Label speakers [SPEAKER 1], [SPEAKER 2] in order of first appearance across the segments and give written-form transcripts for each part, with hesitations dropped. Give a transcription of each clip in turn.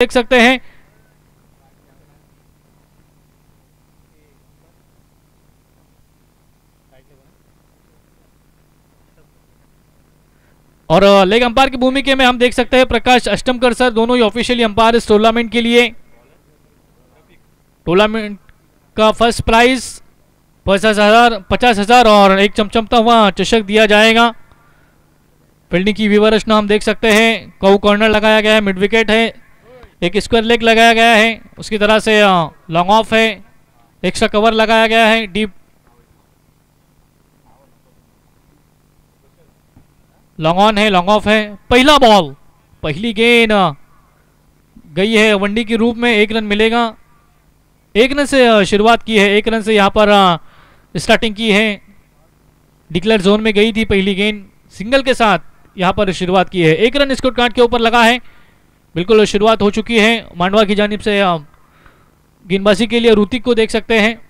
[SPEAKER 1] देख सकते हैं। और लेग अंपायर की भूमिका में हम देख सकते हैं प्रकाश अष्टमकर सर, दोनों ही ऑफिशियली अंपायर इस टूर्नामेंट के लिए। टूर्नामेंट का फर्स्ट प्राइज 50,000 और एक चमचमता हुआ चषक दिया जाएगा। फील्डिंग की विवरचना हम देख सकते हैं। कौ कॉर्नर लगाया गया है, मिड विकेट है, एक स्क्वायर लेग लगाया गया है, उसकी तरह से लॉन्ग ऑफ है, एक्स्ट्रा कवर लगाया गया है, डीप लॉन्ग ऑन है, लॉन्ग ऑफ है। पहला बॉल, पहली गेंद गई है वनडी के रूप में, एक रन मिलेगा। एक रन से शुरुआत की है, एक रन से यहाँ पर स्टार्टिंग की है। डिक्लेयर जोन में गई थी पहली गेंद, सिंगल के साथ यहाँ पर शुरुआत की है। एक रन स्कोर कार्ड के ऊपर लगा है, बिल्कुल शुरुआत हो चुकी है मांडवा की जानिब से। गेंदबाजी के लिए ऋतिक को देख सकते हैं,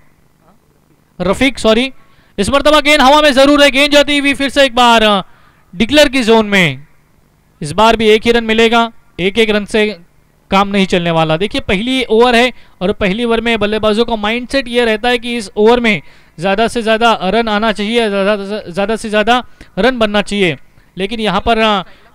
[SPEAKER 1] रफीक सॉरी। इस मरतबा गेंद हवा में जरूर है, गेंद जाती हुई फिर से एक बार डिक्लेयर की जोन में। इस बार भी एक ही रन मिलेगा, एक एक रन से काम नहीं चलने वाला। देखिए पहली ओवर है और पहली ओवर में बल्लेबाजों का माइंडसेट ये रहता है कि इस ओवर में ज़्यादा से ज़्यादा रन आना चाहिए, ज़्यादा से ज़्यादा रन बनना चाहिए। लेकिन यहाँ पर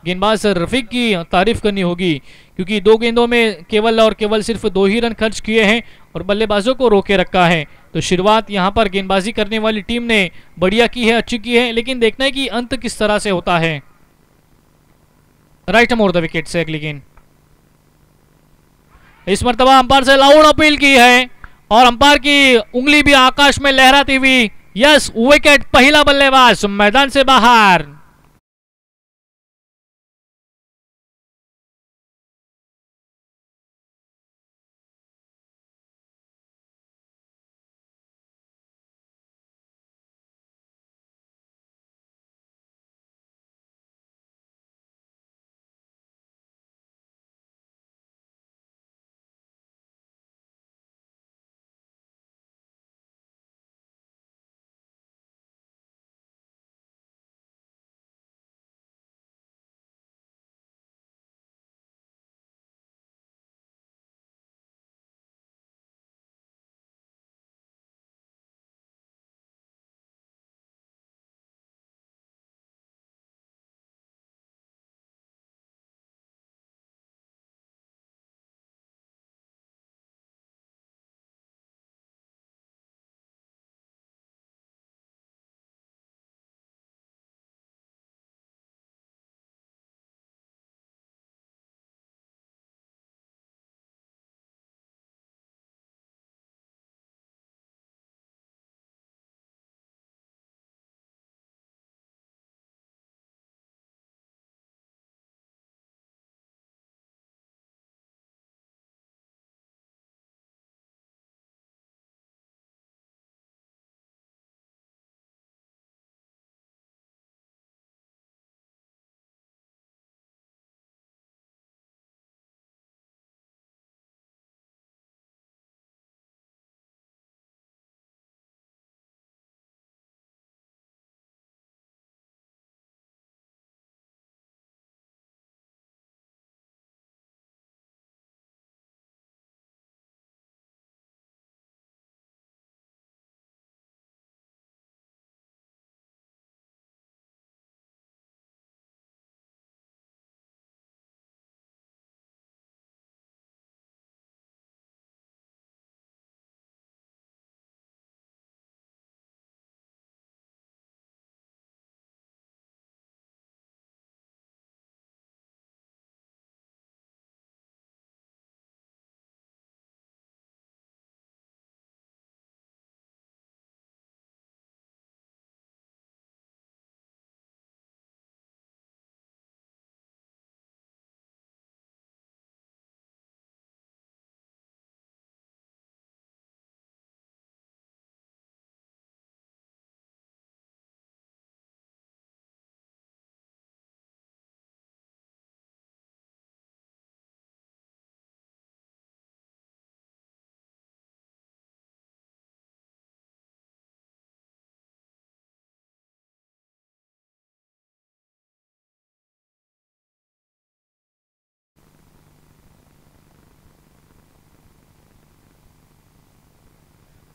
[SPEAKER 1] गेंदबाज रफीक की तारीफ करनी होगी, क्योंकि दो गेंदों में केवल और केवल सिर्फ 2 ही रन खर्च किए हैं और बल्लेबाजों को रोके रखा है। तो शुरुआत यहाँ पर गेंदबाजी करने वाली टीम ने बढ़िया की है, अच्छी की है, लेकिन देखना है कि अंत किस तरह से होता है। राइट मोर द विकेट से अगली गेंद। इस मरतबा अंपायर से लाउड अपील की है और अंपायर की उंगली भी आकाश में लहराती हुई, यस विकेट, पहला बल्लेबाज मैदान से बाहर।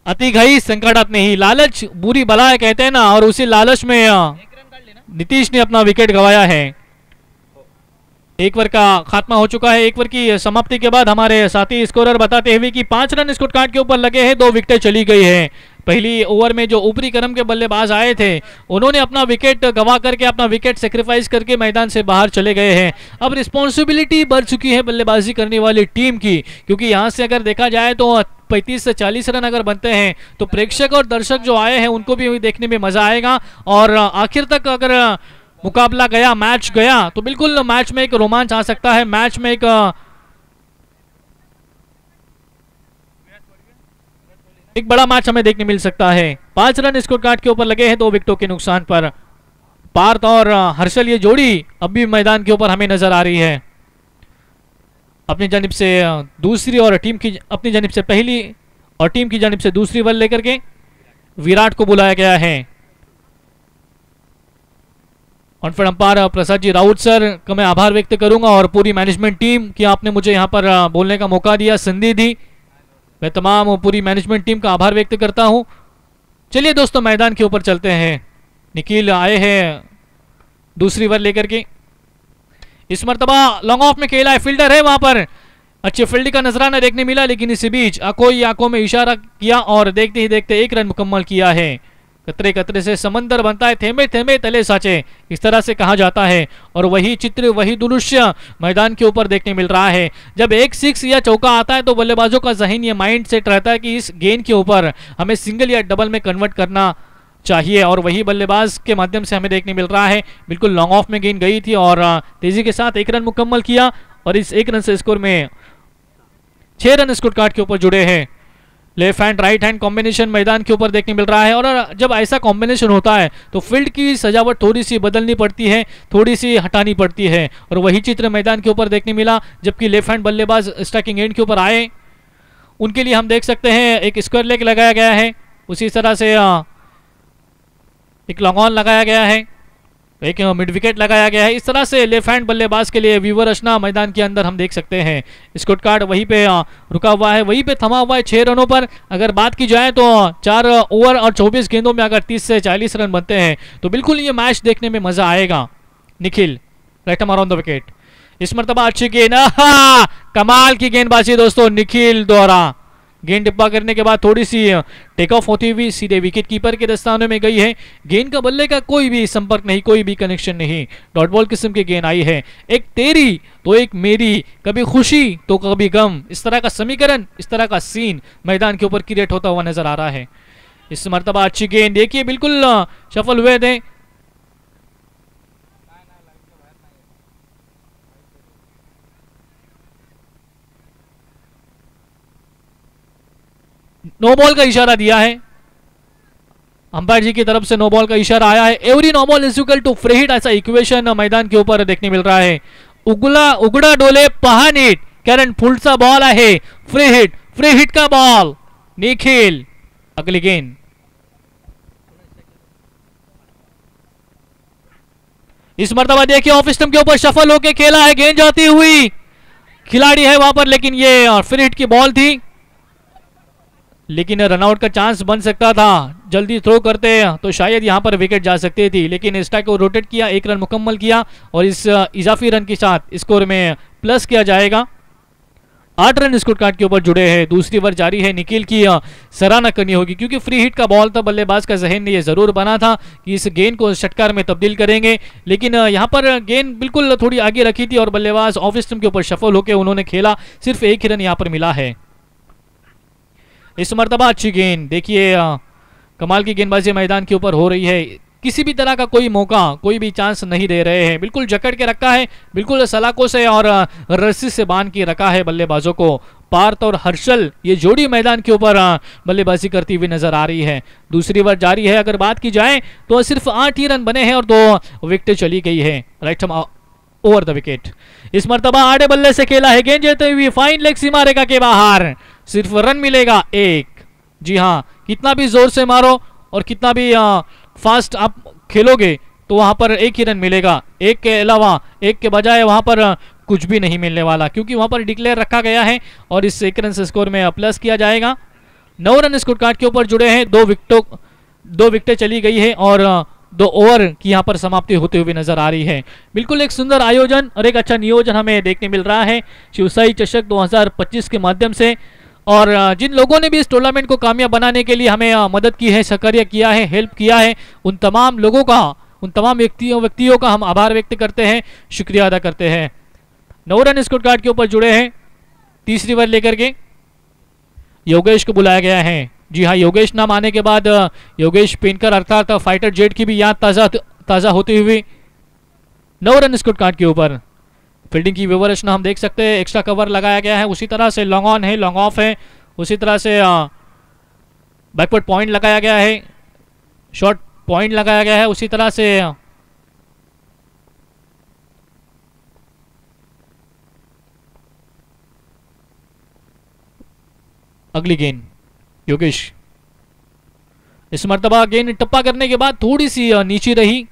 [SPEAKER 1] अति घई संकटात नहीं, लालच बुरी बला है कहते हैं ना, और उसी लालच में नीतीश ने अपना विकेट गंवाया है। एक ओवर का खात्मा हो चुका है। एक ओवर की समाप्ति के बाद हमारे साथी स्कोरर बताते हुए कि 5 रन स्कोर कार्ड के ऊपर लगे हैं, 2 विकेटें चली गई है। पहली ओवर में जो ऊपरी क्रम के बल्लेबाज आए थे उन्होंने अपना विकेट गंवा करके, अपना विकेट सेक्रीफाइस करके मैदान से बाहर चले गए हैं। अब रिस्पॉन्सिबिलिटी बढ़ चुकी है बल्लेबाजी करने वाली टीम की, क्योंकि यहाँ से अगर देखा जाए तो 35 से 40 रन अगर बनते हैं तो प्रेक्षक और दर्शक जो आए हैं उनको भी देखने में मजा आएगा। और आखिर तक अगर मुकाबला गया, मैच गया, तो बिल्कुल मैच में एक रोमांच आ सकता है, मैच में एक बड़ा मैच हमें देखने मिल सकता है। 5 रन स्कोर कार्ड के ऊपर लगे हैं 2 विकेटों के नुकसान पर। पार्थ और हर्षल ये जोड़ी अब भी मैदान के ऊपर हमें नजर आ रही है। अपनी जानिब से दूसरी और टीम की अपनी जानिब से पहली और टीम की जानिब से दूसरी बॉल लेकर के विराट को बुलाया गया है। On-field umpire Prasad ji Raut sir का मैं आभार व्यक्त करूंगा, और पूरी मैनेजमेंट टीम की आपने मुझे यहां पर बोलने का मौका दिया, संधि दी। मैं तमाम पूरी मैनेजमेंट टीम का आभार व्यक्त करता हूं। चलिए दोस्तों मैदान के ऊपर चलते हैं। निखिल आए हैं दूसरी ओवर लेकर के। इस मर्तबा लॉन्ग ऑफ में खेला है, फील्डर है वहां पर, अच्छी फील्डिंग का नजराना देखने मिला, लेकिन इसी बीच कोई आंखों में इशारा किया और देखते ही देखते 1 रन मुकम्मल किया है। कतरे कतरे से समंदर बनता है, थेमे थेमे तले साचे, इस तरह से कहा जाता है। और वही चित्र, वही दृश्य मैदान के ऊपर देखने मिल रहा है। जब एक 6 या चौका आता है तो बल्लेबाजों का जहन, ये माइंड सेट रहता है कि इस गेंद के ऊपर हमें सिंगल या डबल में कन्वर्ट करना चाहिए, और वही बल्लेबाज के माध्यम से हमें देखने मिल रहा है। बिल्कुल लॉन्ग ऑफ में गेंद गई थी और तेजी के साथ 1 रन मुकम्मल किया, और इस 1 रन से स्कोर में 6 रन स्कोर कार्ड के ऊपर जुड़े हैं। Left hand right hand combination मैदान के ऊपर देखने मिल रहा है, और जब ऐसा कॉम्बिनेशन होता है तो फील्ड की सजावट थोड़ी सी बदलनी पड़ती है, थोड़ी सी हटानी पड़ती है, और वही चित्र मैदान के ऊपर देखने मिला। जबकि लेफ्ट हैंड बल्लेबाज स्ट्राइकिंग एंड के ऊपर आए, उनके लिए हम देख सकते हैं एक स्क्वायर लेग लगाया गया है, उसी तरह से एक लॉन्ग ऑन लगाया गया है, एक मिड विकेट लगाया गया है। इस तरह से लेफ्ट हैंड बल्लेबाज के लिए व्यूवर रचना मैदान के अंदर हम देख सकते हैं। स्कोर कार्ड वहीं पे रुका हुआ है, वहीं पे थमा हुआ है 6 रनों पर। अगर बात की जाए तो 4 ओवर और 24 गेंदों में अगर 30 से 40 रन बनते हैं तो बिल्कुल ये मैच देखने में मजा आएगा। Nikhil right arm on the wicket, इस मरतबा अच्छी गेंद, कमाल की गेंदबाजी दोस्तों निखिल द्वारा। गेंद डिब्बा करने के बाद थोड़ी सी टेक ऑफ होती हुई सीधे विकेट कीपर के दस्तानों में गई है। गेंद का बल्ले का कोई भी संपर्क नहीं, कोई भी कनेक्शन नहीं, डॉट बॉल किस्म की गेंद आई है। एक तेरी तो एक मेरी, कभी खुशी तो कभी गम, इस तरह का समीकरण, इस तरह का सीन मैदान के ऊपर क्रिएट होता हुआ नजर आ रहा है। इस मरतबा अच्छी गेंद, देखिए बिल्कुल सफल हुए थे। नो बॉल का इशारा दिया है अंपायर जी की तरफ से, नो बॉल का इशारा आया है। Every no ball is equal to free hit, ऐसा इक्वेशन मैदान के ऊपर देखने मिल रहा है। उगड़ा डोले पहा नीट, कारण पुढचा बॉल आहे फ्री हिट का बॉल। निखिल अगली गेंद, इस मर्तबा देखिए ऑफ स्टंप के ऊपर सफल होकर खेला है, गेंद जाती हुई, खिलाड़ी है वहां पर, लेकिन ये फ्री हिट की बॉल थी, लेकिन रनआउट का चांस बन सकता था। जल्दी थ्रो करते तो शायद यहां पर विकेट जा सकती थी, लेकिन स्ट्राइक को रोटेट किया, 1 रन मुकम्मल किया, और इस इजाफी रन के साथ स्कोर में प्लस किया जाएगा। 8 रन स्कोर कार्ड के ऊपर जुड़े हैं। दूसरी ओवर जारी है, निखिल की सराहना करनी होगी, क्योंकि फ्री हिट का बॉल था, बल्लेबाज का जहन में ये जरूर बना था कि इस गेंद को षटकार में तब्दील करेंगे, लेकिन यहाँ पर गेंद बिल्कुल थोड़ी आगे रखी थी और बल्लेबाज ऑफ स्टंप के ऊपर सफल होकर उन्होंने खेला, सिर्फ 1 ही रन यहाँ पर मिला है। इस मर्तबा अच्छी गेंद, देखिए कमाल की गेंदबाजी मैदान के ऊपर हो रही है, किसी भी तरह का कोई मौका, कोई भी चांस नहीं दे रहे हैं, बिल्कुल जकड़ के रखा है, बिल्कुल सलाखों से और रस्सी से बांध के रखा है बल्लेबाजों को। पार्थ और हर्षल ये जोड़ी मैदान के ऊपर बल्लेबाजी करती हुई नजर आ रही है। दूसरी ओवर जारी है, अगर बात की जाए तो सिर्फ 8 ही रन बने हैं और 2 विकेटें चली गई है। राइट ओवर द विकेट, इस मर्तबा आड़े बल्ले से खेला है, गेंद जेते हुई फाइन लेग सीमा रेखा के बाहर, सिर्फ रन मिलेगा 1। जी हाँ, कितना भी जोर से मारो और कितना भी फास्ट आप खेलोगे तो वहां पर 1 ही रन मिलेगा, 1 के अलावा, 1 के बजाय वहां पर कुछ भी नहीं मिलने वाला, क्योंकि वहां पर डिक्लेयर रखा गया है और इस 1 रन से स्कोर में प्लस किया जाएगा। 9 रन स्कोर कार्ड के ऊपर जुड़े हैं। 2 विकेटें चली गई है और 2 ओवर की यहाँ पर समाप्ति होते हुए नजर आ रही है। बिल्कुल एक सुंदर आयोजन और एक अच्छा नियोजन हमें देखने मिल रहा है शिवशाही चषक 2025 के माध्यम से। और जिन लोगों ने भी इस टूर्नामेंट को कामयाब बनाने के लिए हमें मदद की है, सहकार्य किया है, हेल्प किया है, उन तमाम लोगों का, उन तमाम व्यक्तियों का हम आभार व्यक्त करते हैं, शुक्रिया अदा करते हैं। 9 रन स्कोर कार्ड के ऊपर जुड़े हैं। तीसरी ओवर लेकर के योगेश को बुलाया गया है। जी हाँ, योगेश नाम आने के बाद योगेश पेनकर अर्थात फाइटर जेट की भी याद ताजा होती हुई 9 रन स्कोर कार्ड के ऊपर। फील्डिंग की व्यवस्था हम देख सकते हैं, एक्स्ट्रा कवर लगाया गया है, उसी तरह से लॉन्ग ऑन है, लॉन्ग ऑफ है, उसी तरह से बैकवर्ड पॉइंट लगाया गया है, शॉर्ट पॉइंट लगाया गया है, उसी तरह से अगली गेंद योगेश। इस मर्तबा गेंद टप्पा करने के बाद थोड़ी सी नीचे रही,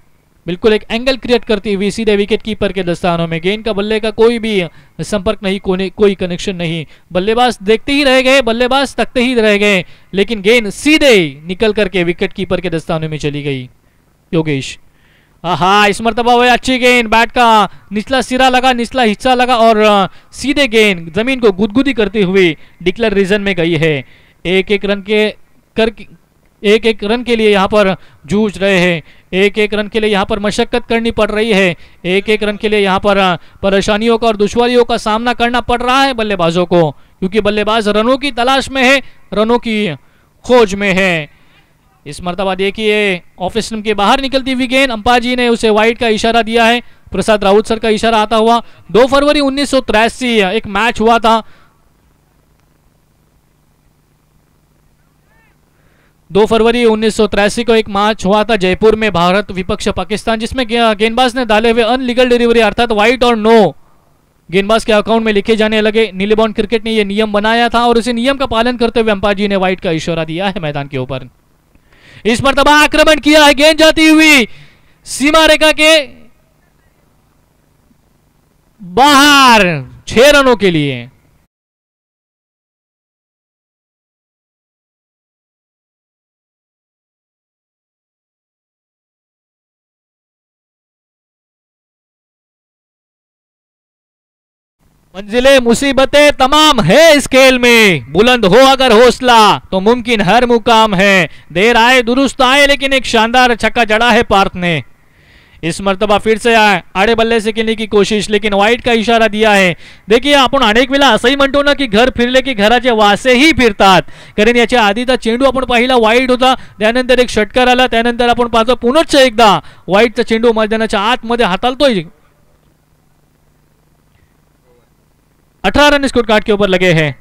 [SPEAKER 1] बिल्कुल एक एंगल क्रिएट करती हुई सीधे विकेट कीपर के दस्तानों में। गेंद का बल्ले का कोई भी संपर्क नहीं, कोई कनेक्शन नहीं। बल्लेबाज देखते ही रह गए, बल्लेबाज तकते ही रह गए, लेकिन गेंद सीधे निकल करके विकेट कीपर के दस्तानों में चली गई। योगेश हाँ, इस मर्तबा वो अच्छी गेंद, बैट का निचला सिरा लगा, निचला हिस्सा लगा और सीधे गेंद जमीन को गुदगुदी करते हुए डिक्लेयर रीजन में गई है। एक एक रन के लिए यहाँ पर जूझ रहे हैं, एक रन के लिए यहाँ पर मशक्कत करनी पड़ रही है, एक रन के लिए यहाँ पर परेशानियों का और दुश्वारियों का सामना करना पड़ रहा है बल्लेबाजों को, क्योंकि बल्लेबाज रनों की तलाश में है, रनों की खोज में है। इस मर्तबा देखिए ऑफ स्टंप के बाहर निकलती हुई गेंद, अंपायर जी ने उसे वाइड का इशारा दिया है, प्रसाद राउत सर का इशारा आता हुआ। 2 फरवरी 1983 एक मैच हुआ था, 2 फरवरी 1983 को एक मैच हुआ था जयपुर में, भारत विपक्ष पाकिस्तान, जिसमें गेंदबाज ने डाले हुए अनलीगल डिलीवरी अर्थात वाइट और नो गेंदबाज के अकाउंट में लिखे जाने लगे। नीले बॉन्ड क्रिकेट ने यह नियम बनाया था और इसी नियम का पालन करते हुए अंपायर जी ने वाइट का इशारा दिया है मैदान के ऊपर। इस मर्तबा आक्रमण किया है, गेंद जाती हुई सीमा रेखा के बाहर 6 रनों के लिए। मंजिलें मुसीबतें तमाम है इस खेल में, बुलंद हो अगर हौसला तो मुमकिन हर मुकाम है। देर आए दुरुस्त आए, लेकिन एक शानदार छक्का जड़ा है पार्थ ने। इस मर्तबा फिर से आड़े बल्ले से खेलने की कोशिश, लेकिन वाईट का इशारा दिया है। देखिए आपण अनेक वेळा असंही म्हणतो ना की घर फिरले की घराचे वासेही फिरतात, कारण याच्या आधीचा चेंडू आपण पाहिला वाईट होता, त्यानंतर एक षटकार आला, त्यानंतर आपण पाहतो पुनश्च एकदा वाईटचा चेंडू मैदानाच्या आतमध्ये हाताळतोय। 18 रन स्कोर कार्ड के ऊपर लगे हैं,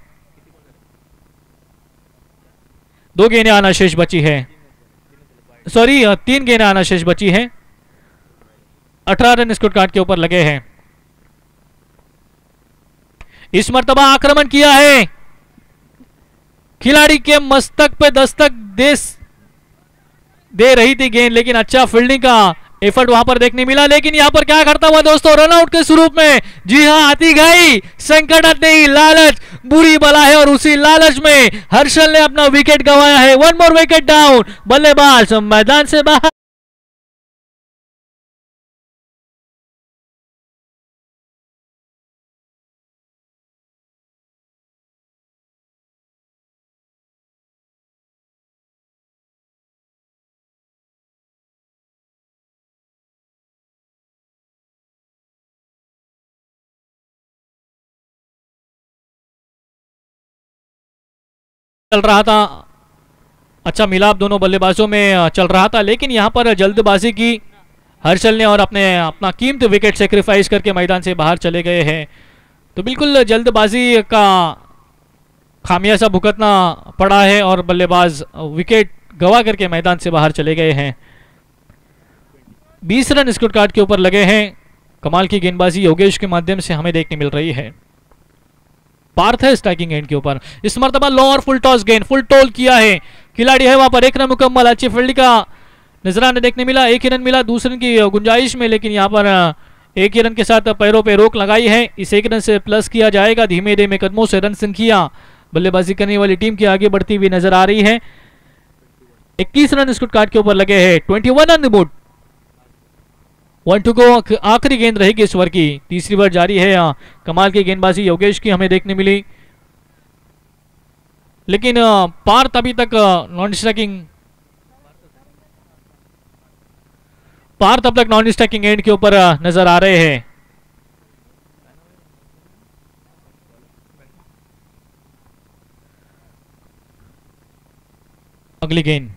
[SPEAKER 1] 2 गेंदें आना शेष बची है, सॉरी 3 गेंदें आना शेष बची है। 18 रन स्कोर कार्ड के ऊपर लगे हैं। इस मर्तबा आक्रमण किया है, खिलाड़ी के मस्तक पे दस्तक दे रही थी गेंद, लेकिन अच्छा फील्डिंग का एफर्ट वहां पर देखने मिला। लेकिन यहां पर क्या करता हुआ दोस्तों, रनआउट के स्वरूप में, जी हां आती गई संकट नहीं, लालच बुरी बला है और उसी लालच में हर्षल ने अपना विकेट गंवाया है। 1 मोर विकेट डाउन, बल्लेबाज मैदान से बाहर। चल रहा था, अच्छा मिलाप दोनों बल्लेबाजों में चल रहा था, लेकिन यहां पर जल्दबाजी की हर्षल ने और अपना कीमती विकेट सेक्रीफाइस करके मैदान से बाहर चले गए हैं। तो बिल्कुल जल्दबाजी का खामियाजा भुगतना पड़ा है और बल्लेबाज विकेट गवा करके मैदान से बाहर चले गए हैं। 20 रन स्कोर कार्ड के ऊपर लगे हैं। कमाल की गेंदबाजी योगेश के माध्यम से हमें देखने मिल रही है। पार्थ है स्ट्राइकिंग एंड के ऊपर, इस मर्तबा लो और फुल टॉस गेंद, फुल टोल किया है, खिलाड़ी है वहां पर। 1 रन मुकम्मल, अच्छी फील्ड का नजराना देखने मिला, 1 ही रन मिला, दूसरे रन की गुंजाइश में, लेकिन यहां पर 1 ही रन के साथ पैरों पे रोक लगाई है। इस 1 रन से प्लस किया जाएगा, धीमे धीमे कदमों से रन संख्या बल्लेबाजी करने वाली टीम की आगे बढ़ती हुई नजर आ रही है। 21 रन स्कोर कार्ड के ऊपर लगे हैं। 21 on the board. 1 to go. आखिरी गेंद रहेगी इस ओवर की। तीसरी ओवर जारी है। कमाल की गेंदबाजी योगेश की हमें देखने मिली, लेकिन पार्थ अभी तक नॉन स्ट्राइकिंग, पार्थ अब तक नॉन स्ट्राइकिंग एंड के ऊपर नजर आ रहे हैं। अगली गेंद।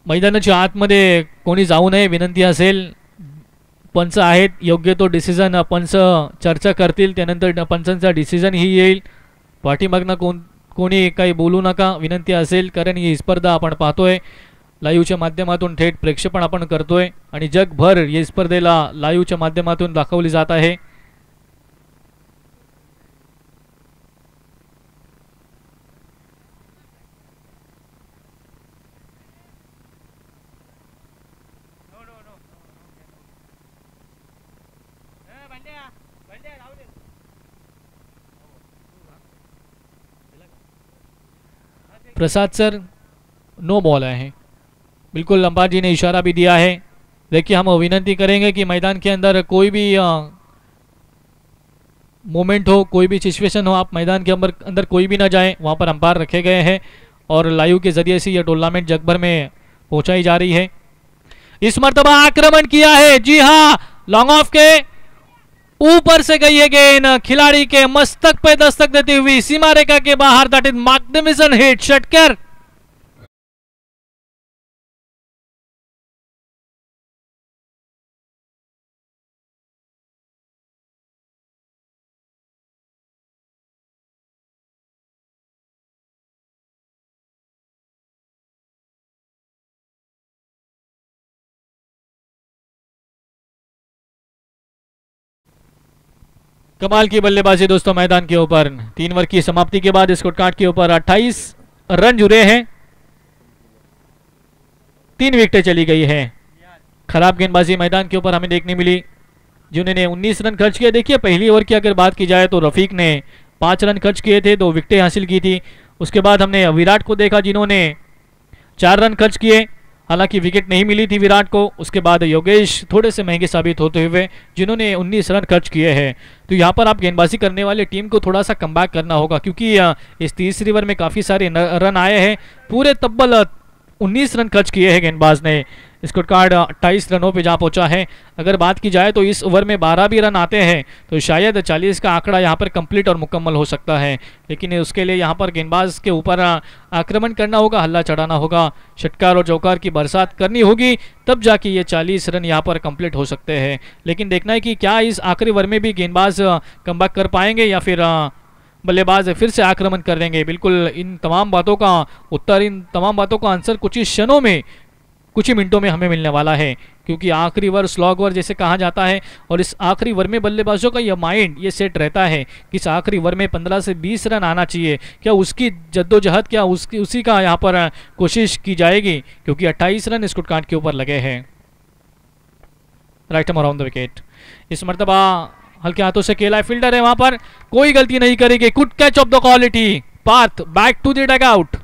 [SPEAKER 1] मैदानाच्या आतमध्ये कोणी जाऊ नये विनंती असेल। पंच आहेत, योग्य तो डिसिजन पंच चर्चा करतील, त्यानंतर पंचांचा डिसिजन ही येईल। पाठीमागनं कोणी काही बोलू नका विनंती असेल, कारण ही स्पर्धा आपण पाहतोय लाईव्हच्या माध्यमातून, थेट प्रेक्षेपण आपण करतोय आणि जगभर या स्पर्धेला लाईव्हच्या माध्यमातून दाखवली जात आहे। प्रसाद सर, नो बॉल है। बिल्कुल अंपायर जी ने इशारा भी दिया है। देखिए, हम विनंती करेंगे कि मैदान के अंदर कोई भी मोमेंट हो, कोई भी सिचुएशन हो, आप मैदान के अंदर कोई भी ना जाए। वहाँ पर अंपायर रखे गए हैं और लाइव के जरिए से यह टूर्नामेंट जगभर में पहुंचाई जा रही है। इस मर्तबा आक्रमण किया है, जी हाँ, लॉन्ग ऑफ के ऊपर से गई है गेंद, खिलाड़ी के मस्तक पे दस्तक देती हुई सीमा रेखा के बाहर। दैट इज मैग्निफिसेंट हिट, षटकर। कमाल की बल्लेबाजी दोस्तों मैदान के ऊपर। 3 ओवर की समाप्ति के बाद स्कोर कार्ड के ऊपर 28 रन जुड़े हैं, 3 विकेटें चली गई है। खराब गेंदबाजी मैदान के ऊपर हमें देखने मिली, जिन्होंने 19 रन खर्च किए। देखिए, पहली ओवर की अगर बात की जाए तो रफीक ने 5 रन खर्च किए थे, 2 विकेटें हासिल की थी। उसके बाद हमने विराट को देखा, जिन्होंने 4 रन खर्च किए, हालांकि विकेट नहीं मिली थी विराट को। उसके बाद योगेश थोड़े से महंगे साबित होते हुए, जिन्होंने 19 रन खर्च किए हैं। तो यहाँ पर आप गेंदबाजी करने वाले टीम को थोड़ा सा कमबैक करना होगा, क्योंकि इस तीसरी ओवर में काफ़ी सारे रन आए हैं। पूरे तब्बल 19 रन खर्च किए हैं गेंदबाज ने। स्कोर कार्ड 28 रनों पे जा पहुंचा है। अगर बात की जाए तो इस ओवर में 12 भी रन आते हैं तो शायद 40 का आंकड़ा यहाँ पर कंप्लीट और मुकम्मल हो सकता है, लेकिन उसके लिए यहाँ पर गेंदबाज के ऊपर आक्रमण करना होगा, हल्ला चढ़ाना होगा, षटकार और चौकार की बरसात करनी होगी, तब जाके ये 40 रन यहाँ पर कंप्लीट हो सकते हैं। लेकिन देखना है कि क्या इस आखिरी ओवर में भी गेंदबाज कमबैक कर पाएंगे या फिर बल्लेबाज फिर से आक्रमण कर देंगे। बिल्कुल इन तमाम बातों का उत्तर, इन तमाम बातों का आंसर कुछ ही क्षणों में, कुछ ही मिनटों में हमें मिलने वाला है, क्योंकि आखिरी ओवर स्लॉग ओवर जैसे कहा जाता है, और इस आखिरी ओवर में बल्लेबाजों का यह माइंड ये सेट रहता है कि इस आखिरी ओवर में 15 से 20 रन आना चाहिए। क्या उसकी जद्दोजहद, क्या उसी का यहाँ पर कोशिश की जाएगी, क्योंकि 28 रन स्कोर कार्ड के ऊपर लगे हैं। Right around the wicket. इस मरतबा हल्के हाथों से खेला है, फील्डर है वहां पर, कोई गलती नहीं करेगी। Good catch of the quality, Parth back to the dugout.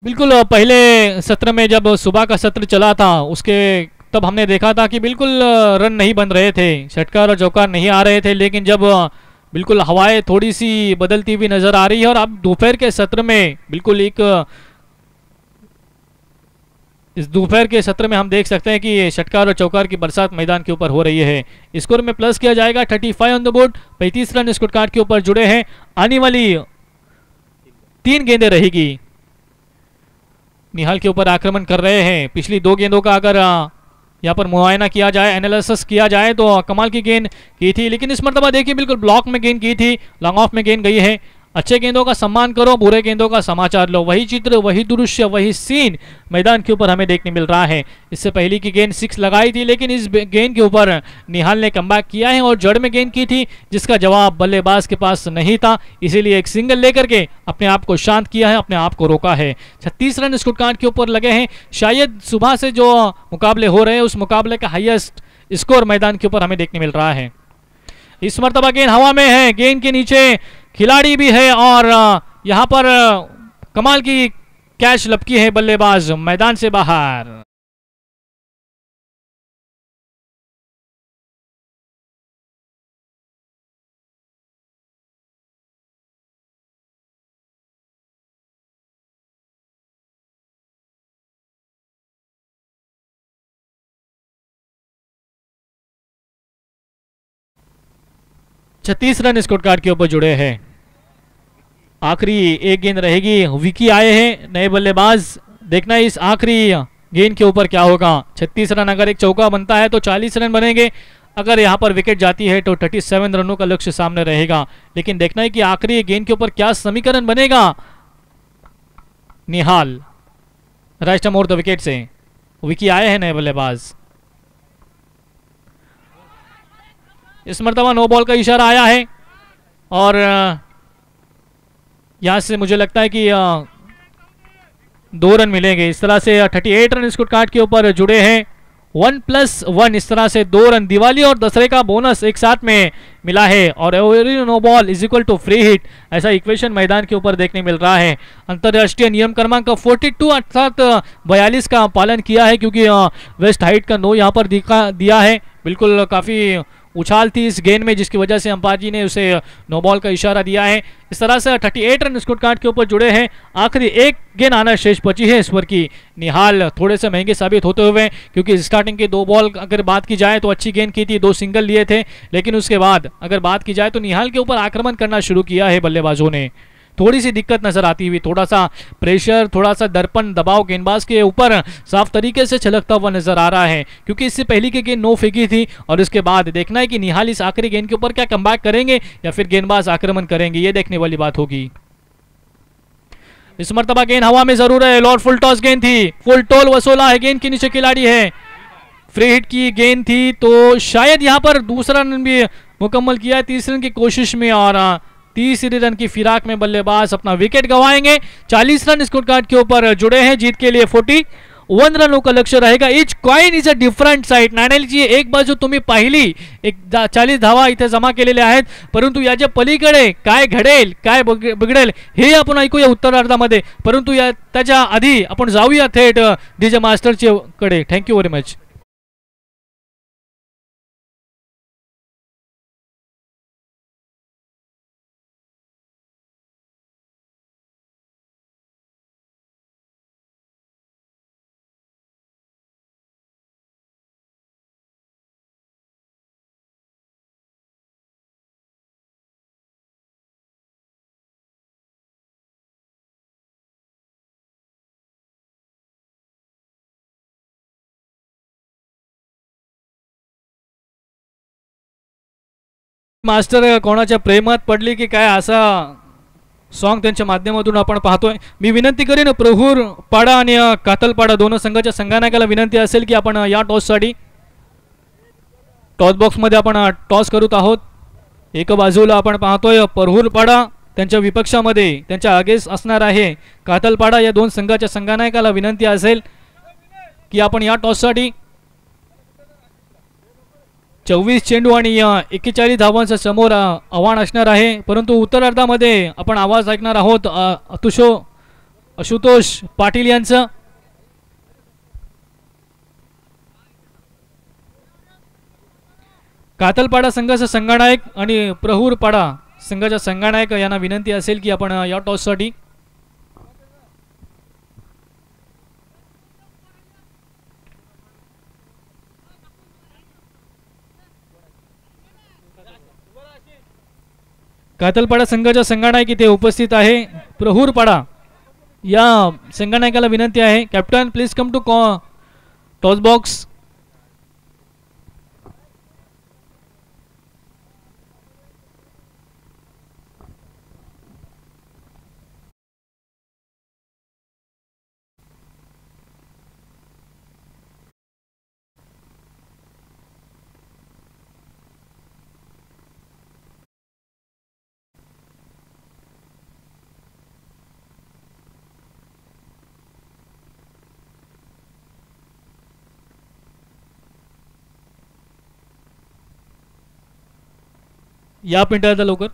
[SPEAKER 1] बिल्कुल पहले सत्र में जब सुबह का सत्र चला था उसके तब हमने देखा था कि बिल्कुल रन नहीं बन रहे थे, षटकार और चौकार नहीं आ रहे थे, लेकिन जब बिल्कुल हवाएं थोड़ी सी बदलती हुई नजर आ रही है और अब दोपहर के सत्र में बिल्कुल इस दोपहर के सत्र में हम देख सकते हैं कि षटकार और चौकार की बरसात मैदान के ऊपर हो रही है। स्कोर में प्लस किया जाएगा 35 on the board, 35 run score card के ऊपर जुड़े हैं। आने वाली 3 गेंदें रहेगी। निहाल के ऊपर आक्रमण कर रहे हैं। पिछली 2 गेंदों का अगर यहाँ पर मुआयना किया जाए, एनालिसिस किया जाए तो कमाल की गेंद की थी, लेकिन इस मरतबा देखिए बिल्कुल ब्लॉक में गेंद की थी, लॉन्ग ऑफ में गेंद गई है। अच्छे गेंदों का सम्मान करो, बुरे गेंदों का समाचार लो। वही चित्र, वही दृश्य, वही सीन मैदान के ऊपर हमें देखने मिल रहा है। इससे पहले की गेंद 6 लगाई थी, लेकिन इस गेंद के ऊपर निहाल ने कमबैक किया है और जड़ में गेंद की थी जिसका जवाब बल्लेबाज के पास नहीं था, इसीलिए एक सिंगल लेकर के अपने आप को शांत किया है, अपने आप को रोका है। 36 रन स्कोर कार्ड के ऊपर लगे हैं। शायद सुबह से जो मुकाबले हो रहे हैं उस मुकाबले का हाईएस्ट स्कोर मैदान के ऊपर हमें देखने मिल रहा है। इस मरतबा गेंद हवा में है, गेंद के नीचे खिलाड़ी भी है और यहां पर कमाल की कैच लपकी है, बल्लेबाज मैदान से बाहर। छत्तीस रन स्कोर कार्ड के ऊपर जुड़े हैं। आखिरी एक गेंद रहेगी। विकी आए हैं नए बल्लेबाज, देखना इस आखिरी गेंद के ऊपर क्या होगा। 36 रन, अगर एक चौका बनता है तो 40 रन बनेंगे, अगर यहाँ पर विकेट जाती है तो 37 रनों का लक्ष्य सामने रहेगा। लेकिन देखना है कि आखिरी गेंद के ऊपर क्या समीकरण बनेगा। निहाल राइट मोर द विकेट से विकी आए हैं नए बल्लेबाज। इस मरतबा नो बॉल का इशारा आया है और यहां से मुझे लगता है कि 2 रन मिलेंगे। इस तरह से 38 रन स्कोर कार्ड के ऊपर जुड़े हैं। 1+1 इस तरह से 2 रन, दिवाली और दशहरे का बोनस एक साथ में मिला है और every no ball is equal to free hit, ऐसा इक्वेशन मैदान के ऊपर देखने मिल रहा है। अंतर्राष्ट्रीय नियम क्रमांक 42 अर्थात 42 का पालन किया है, क्योंकि वेस्ट हाइट का नो यहाँ पर दिया है। बिल्कुल काफ़ी उछाल थी इस गेंद में, जिसकी वजह से अंपायर जी ने उसे नो बॉल का इशारा दिया है। इस तरह से 38 रन स्कोर कार्ड के ऊपर जुड़े हैं। आखिरी एक गेंद आना शेष बची है इस पर की। निहाल थोड़े से महंगे साबित होते हुए, क्योंकि स्टार्टिंग के 2 बॉल अगर बात की जाए तो अच्छी गेंद की थी, 2 सिंगल लिए थे, लेकिन उसके बाद अगर बात की जाए तो निहाल के ऊपर आक्रमण करना शुरू किया है बल्लेबाजों ने। थोड़ी सी दिक्कत नजर आती हुई, थोड़ा सा प्रेशर, थोड़ा सा दर्पण दबाव गेंदबाज के ऊपर साफ तरीके से छलकता हुआ नजर आ रहा है, क्योंकि इससे पहले की गेंद नो फेंकी थी और इसके बाद देखना है कि निहाल इस आखिरी गेंद के ऊपर क्या कमबैक करेंगे या फिर गेंदबाज आक्रमण करेंगे, ये देखने वाली बात होगी। इस मरतबा गेंद हवा में जरूर है, लॉर्ड फुल टॉस गेंद थी, फुल टोल वसूला है, गेंद के नीचे खिलाड़ी है, फ्री हिट की गेंद थी, तो शायद यहां पर दूसरा रन भी मुकम्मल किया है 30 रन की कोशिश में और तीसरे रन की फिराक में बल्लेबाज अपना विकेट गंवाएंगे। 40 रन स्कोर कार्ड के ऊपर जुड़े हैं। जीत के लिए 41 रनों का लक्ष्य रहेगा। Each coin is a different side. नाणेलची एक बाजू तुम्ही पाहिली, एक 40 धावा इथे जमा केलेल्या आहेत, परंतु याच्या पलीकडे काय घडेल, काय बिघडेल हे आपण ऐकूया उत्तरार्धामध्ये, परंतु त्याच्या आधी आपण जाऊया थेट डीजे मास्टरचे कडे. Thank you very much. मास्टर कोणाच्या प्रेमात पडली की काय असा सॉन्ग त्यांच्या माध्यमातून आपण पाहतोय. मी विनंती करीन प्रभूर पाडा आणि कातलपाडा दोनों संघाच्या संघानायकाला विनंती असेल की आपण या टॉससाठी टॉस बॉक्समध्ये आपण टॉस करत आहोत. एक बाजूला आपण पाहतोय परहूरपाडा, त्यांच्या विपक्षामध्ये त्यांच्या अगेन्स्ट असणार आहे कातलपाडा. या दोन संघाच्या संघानायकाला विनंती असेल की आपण या टॉससाठी 24 चेंडू आणि 41 धावांचा समोर आव्हान असणार आहे. परंतु उत्तरार्धामध्ये आपण आवाज ऐकणार आहोत अतुशो आशुतोष पाटील यांचं. कातलपाडा संघाचा संघनायक आणि प्रहुरपाडा संघाच्या संघनायक यांना विनंती असेल की आपण या टॉससाठी कातलपाडा संघाच्या संघनायक इथे उपस्थित आहे. प्रहुरपाडा या संघनायकाला विनंती आहे, captain please come to toss box. या पिंटाचा लवकर.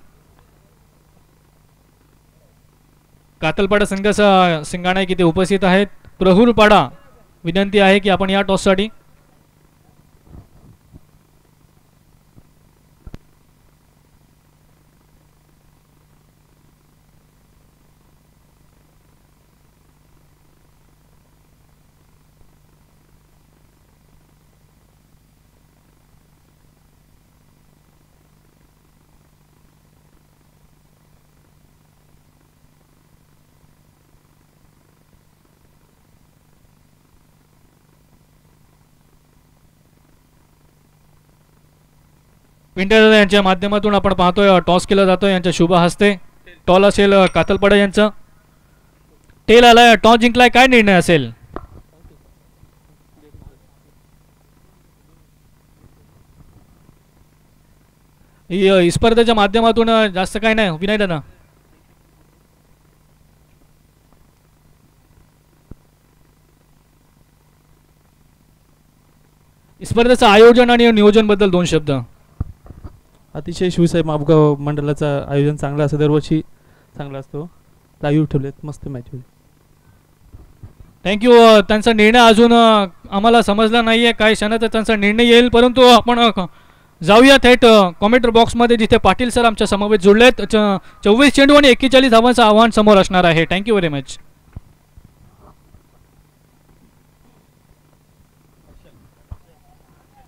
[SPEAKER 1] कातलपाडा संघाचा संघनायक इथे उपस्थित आहेत. प्रहुरपाडा विनंती आहे की आपण या टॉससाठी पिंटरदादा यांच्या माध्यमातून आपण पाहतोय टॉस केला जातोय. यांच्या शुभ हस्ते टॉल असेल कातलपाडा यांचं. टेल आलाय, टॉस जिंकलाय, काय निर्णय असेल? स्पर्धेच्या माध्यमातून जास्त काय नाही विनय दादा. स्पर्धेचं आयोजन आणि नियोजन बद्दल दोन शब्द.
[SPEAKER 2] अतिशय शिवसाई मापगाव मंडळाचं आयोजन चांगलं असं दरवर्षी चांगला असतो. लाईव्ह ठेवलेत, मस्त मॅच होईल.
[SPEAKER 1] थँक्यू. त्यांचा निर्णय अजून आम्हाला समजला नाहीये, काही क्षणात त्यांचा निर्णय येईल, परंतु आपण जाऊया थेट कॉमेंटर बॉक्समध्ये जिथे पाटील सर आमच्या समवेत जुळलेत. 24 चेंडू आणि 41 धावांचं आव्हान समोर असणार आहे. Thank you very much.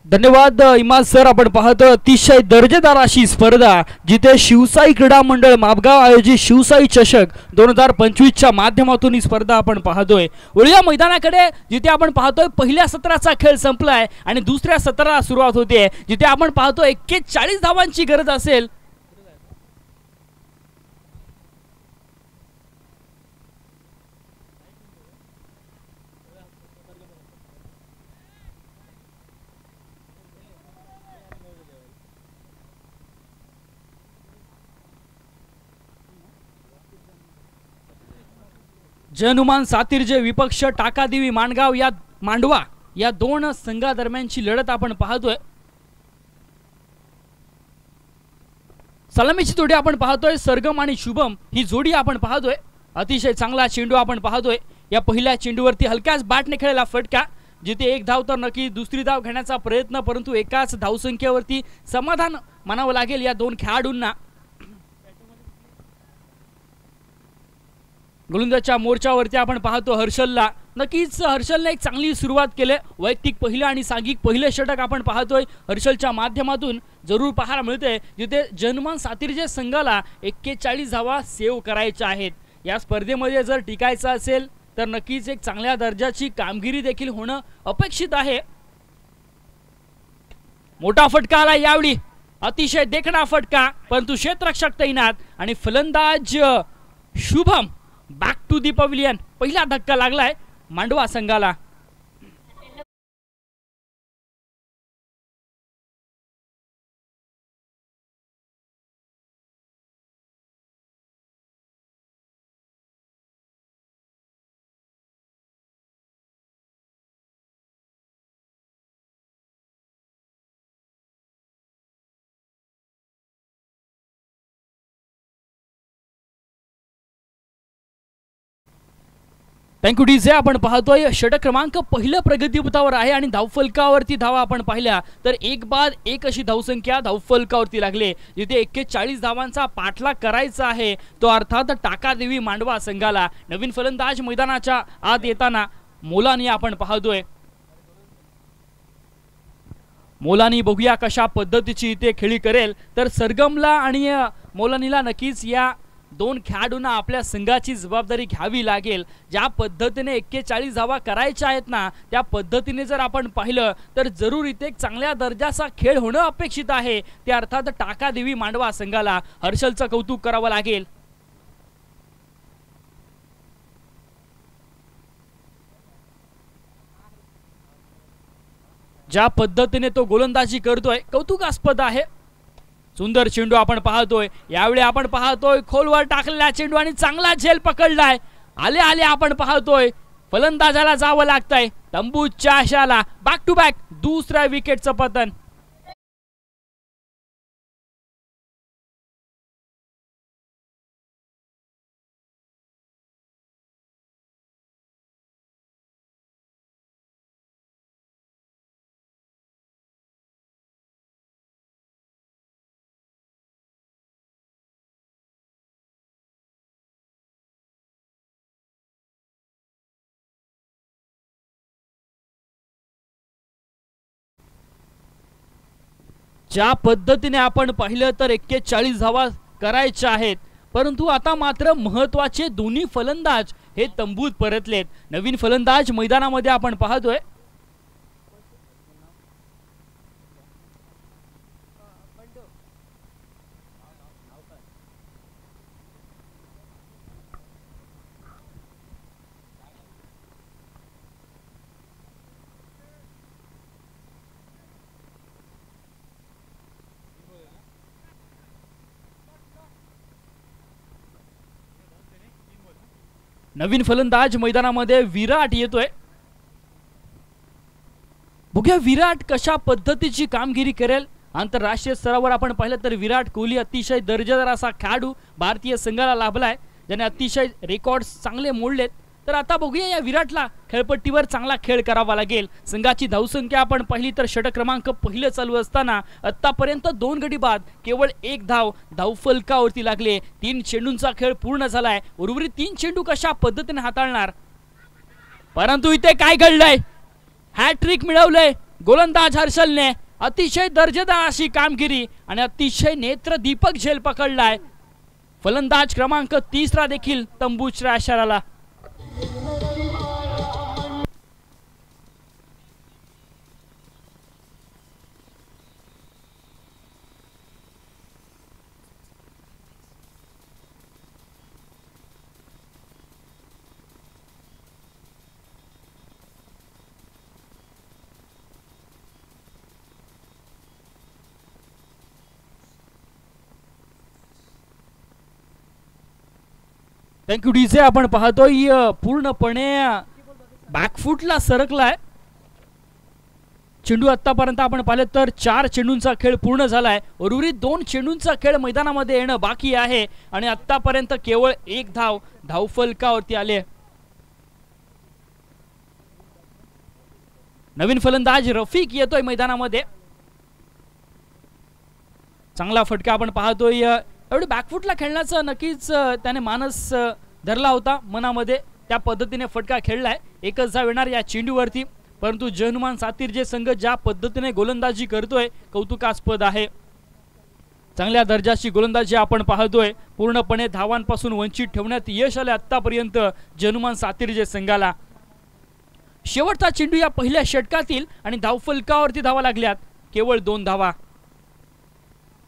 [SPEAKER 3] धन्यवाद इमाज सर. आपण पाहतो अतिशय दर्जेदार अशी स्पर्धा जिथे शिवसाई क्रीडा मंडळ मापगाव आयोजित शिवसाई चषक 2025च्या माध्यमातून ही स्पर्धा आपण पाहतोय. वळूया मैदानाकडे जिथे आपण पाहतोय पहिल्या सत्राचा खेळ संपलाय आणि दुसऱ्या सत्राला सुरुवात होते, जिथे आपण पाहतोय 41 धावांची गरज असेल. जनुमान सातिर्जे विपक्ष टाकादेवी माणगाव या मांडवा या दोन संघादरम्यानची लढत आपण पाहतोय. सलामीची जोडी आपण पाहतोय. सरगम आणि शुभम ही जोडी आपण पाहतोय. अतिशय चांगला चेंडू आपण पाहतोय. या पहिल्या चेंडूवरती हलक्याच बॅटने खेळलेला फटका, जिथे एक धाव तर नक्की दुसरी धाव घेण्याचा प्रयत्न, परंतु एकाच धावसंख्येवरती समाधान मानावं लागेल या दोन खेळाडूंना. गोलंदाजच्या मोर्चावरती आपण पाहतो हर्षलला. नक्कीच हर्षलने एक चांगली सुरुवात केली. वैयक्तिक पहिलं आणि सांघिक पहिले षटक आपण पाहतोय हर्षलच्या माध्यमातून जरूर पाहायला मिळते, जिथे जनुमान सातिर्जे संघाला 41 धावा सेव्ह करायच्या आहेत. या स्पर्धेमध्ये जर टिकायचं असेल तर नक्कीच एक चांगल्या दर्जाची कामगिरी देखील होणं अपेक्षित आहे. मोठा फटका आला यावेळी, अतिशय देखणा फटका, परंतु क्षेत्ररक्षक तैनात आणि फलंदाज Shubham back to the pavilion. पहिला धक्का लागलाय मांडवा संघाला. Thank you DJ. आपण पाहतोय षटक क्रमांक पहिल्या प्रगतीपथावर आहे आणि धावफलकावरती धावा आपण पाहिल्या तर एक बाद एक अशी धावसंख्या धावफलकावरती लागले, जिथे 41 धावांचा पाठलाग करायचा आहे तो अर्थात टाकादेवी मांडवा संघाला. नवीन फलंदाज मैदानाच्या आत येताना मोलानी आपण पाहतोय. मोलानी बघूया कशा पद्धतीची इथे खेळी करेल. तर सरगमला आणि मोलानीला नक्कीच या दोन खेळाडूंना आपल्या संघाची जबाबदारी घ्यावी लागेल. ज्या पद्धतीने 41 धावा करायच्या आहेत ना, त्या पद्धतीने जर आपण पाहिलं तर जरूर इथे एक चांगल्या दर्जाचा खेळ होणं अपेक्षित आहे. ते अर्थात टाकादेवी मांडवा संघाला हर्षलचं कौतुक करावं लागेल. ज्या पद्धतीने तो गोलंदाजी करतोय कौतुकास्पद आहे. सुंदर चेंडू आपण पाहतोय. यावेळी आपण पाहतोय खोलवर टाकलेला चेंडू आणि चांगला झेल पकडलाय. आले आले आपण पाहतोय फलंदाजाला जावं लागतंय तंबूच्या आशाला. बॅक टू बॅक दुसऱ्या विकेटचं पतन. ज्या पद्धतीने आपण पाहिलं तर 41 धावा करायच्या आहेत, परंतु आता मात्र महत्वाचे दोन्ही फलंदाज हे तंबूत परतलेत. नवीन फलंदाज मैदानामध्ये आपण पाहतोय. नवीन फलंदाज मैदानामध्ये विराट येतोय. बघूया विराट कशा पद्धतीची कामगिरी करेल. आंतरराष्ट्रीय स्तरावर आपण पाहिलं तर विराट कोहली अतिशय दर्जेदार असा खेळाडू भारतीय संघाला लाभलाय, ज्याने अतिशय रेकॉर्ड चांगले मोडलेत. तर आता बघूया या विराटला खेळपट्टीवर चांगला खेळ करावा लागेल. संघाची धावसंख्या आपण पाहिली तर षटक क्रमांक पहिले चालू असताना आतापर्यंत 2 गडी बाद केवळ 1 धाव धावफलकावरती लागले. 3 चेंडूंचा खेळ पूर्ण झालाय. उर्वरित 3 चेंडू कशा पद्धतीने हाताळणार, परंतु इथे काय घडलंय, हॅट्रिक मिळवलंय गोलंदाज हर्षलने. अतिशय दर्जेदार अशी कामगिरी आणि अतिशय नेत्रदीपक झेल पकडलाय. फलंदाज क्रमांक 3 देखील तंबूच्या आशाराला. Thank you DJ. आपण पाहतोय पूर्णपणे बॅकफुटला सरकलाय चेंडू. आतापर्यंत आपण पाहिलं तर 4 चेंडूंचा खेळ पूर्ण झालाय. उर्वरित 2 चेंडूंचा खेळ मैदानामध्ये येणं बाकी आहे आणि आतापर्यंत केवळ 1 धाव धावफलकावरती आले. नवीन फलंदाज रफिक येतोय मैदानामध्ये. चांगला फटका आपण पाहतोय. एवढे बॅकफुटला खेळण्याचं नक्कीच त्याने मानस धरला होता मनामध्ये, त्या पद्धतीने फटका खेळलाय. 1च धाव येणार या चेंडूवरती, परंतु जयनुमान सातीर जे संघ ज्या पद्धतीने गोलंदाजी करतोय कौतुकास्पद आहे. चांगल्या दर्जाची गोलंदाजी आपण पाहतोय. पूर्णपणे धावांपासून वंचित ठेवण्यात यश आले आतापर्यंत जयनुमान सातीर जे संघाला. शेवटचा चेंडू या पहिल्या षटकातील आणि धावफलकावरती धावा लागल्यात केवळ 2 धावा.